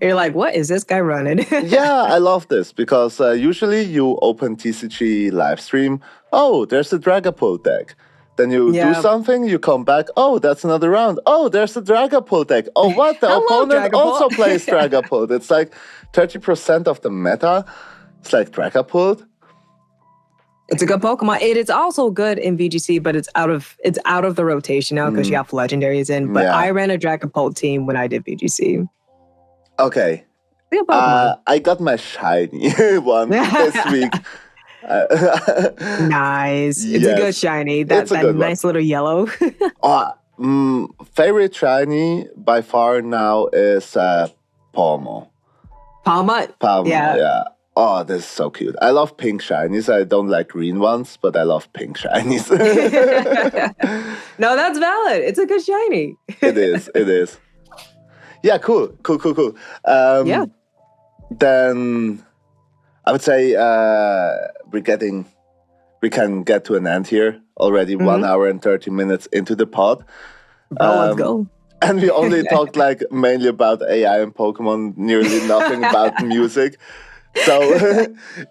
You're like, what is this guy running? Yeah, I love this because usually you open TCG live stream. Oh, there's a Dragapult deck. Then you do something, you come back. Oh, that's another round. Oh, there's a Dragapult deck. Oh, what? The opponent also plays Dragapult. It's like 30% of the meta. It's like Dragapult. It's a good Pokemon. It is also good in VGC, but it's out of the rotation now because you have legendaries in. But I ran a Dragapult team when I did VGC. Okay. I got my shiny one this week. Nice. It's a good shiny. That nice little yellow. Favorite shiny by far now is Palmo. Palmo? Yeah. Oh, this is so cute. I love pink shinies. I don't like green ones, but I love pink shinies. No, that's valid. It's a good shiny. It is. Yeah, cool. Then I would say we can get to an end here already. 1 hour and 30 minutes into the pod. Let's go. And we only talked like mainly about AI and Pokemon, nearly nothing about music. So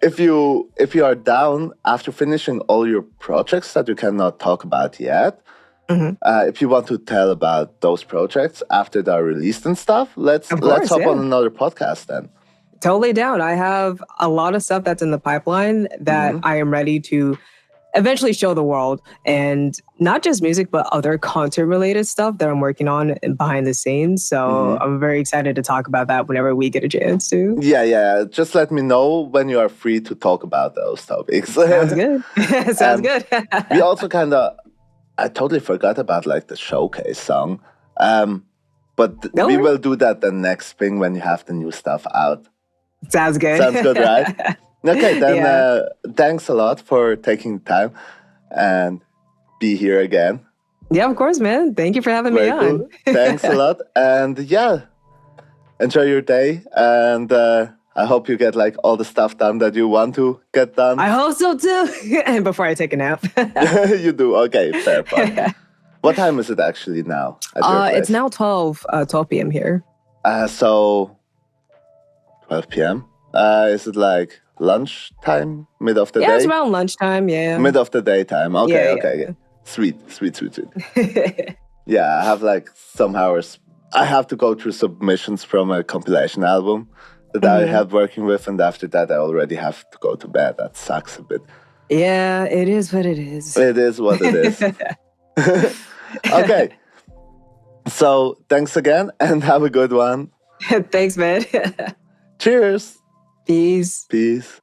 if you are down after finishing all your projects that you cannot talk about yet, if you want to tell about those projects after they're released and stuff, let's hop on another podcast then. Totally down. I have a lot of stuff that's in the pipeline that I am ready to eventually show the world, and not just music, but other content-related stuff that I'm working on behind the scenes. So I'm very excited to talk about that whenever we get a chance to. Yeah. Just let me know when you are free to talk about those topics. Sounds good. Sounds good. We also I totally forgot about like the showcase song. But we will do that the next spring when you have the new stuff out. Sounds good. Sounds good, right? Okay, then thanks a lot for taking time and be here again. Yeah, of course, man. Thank you for having me on. Cool. Thanks a lot. And enjoy your day. And I hope you get like all the stuff done that you want to get done. I hope so too. And before I take a nap. You do? Okay, fair point. What time is it actually now? It's now 12 p.m. here. So 12 p.m. Is it like lunchtime, mid of the day? Yeah, it's around lunchtime, Mid of the day time. Okay. Yeah. Sweet. Yeah, I have like some hours. I have to go through submissions from a compilation album that I have working with, and after that I already have to go to bed. That sucks a bit. Yeah, it is what it is. It is what it is. Okay. So thanks again and have a good one. Thanks, man. Cheers. Peace.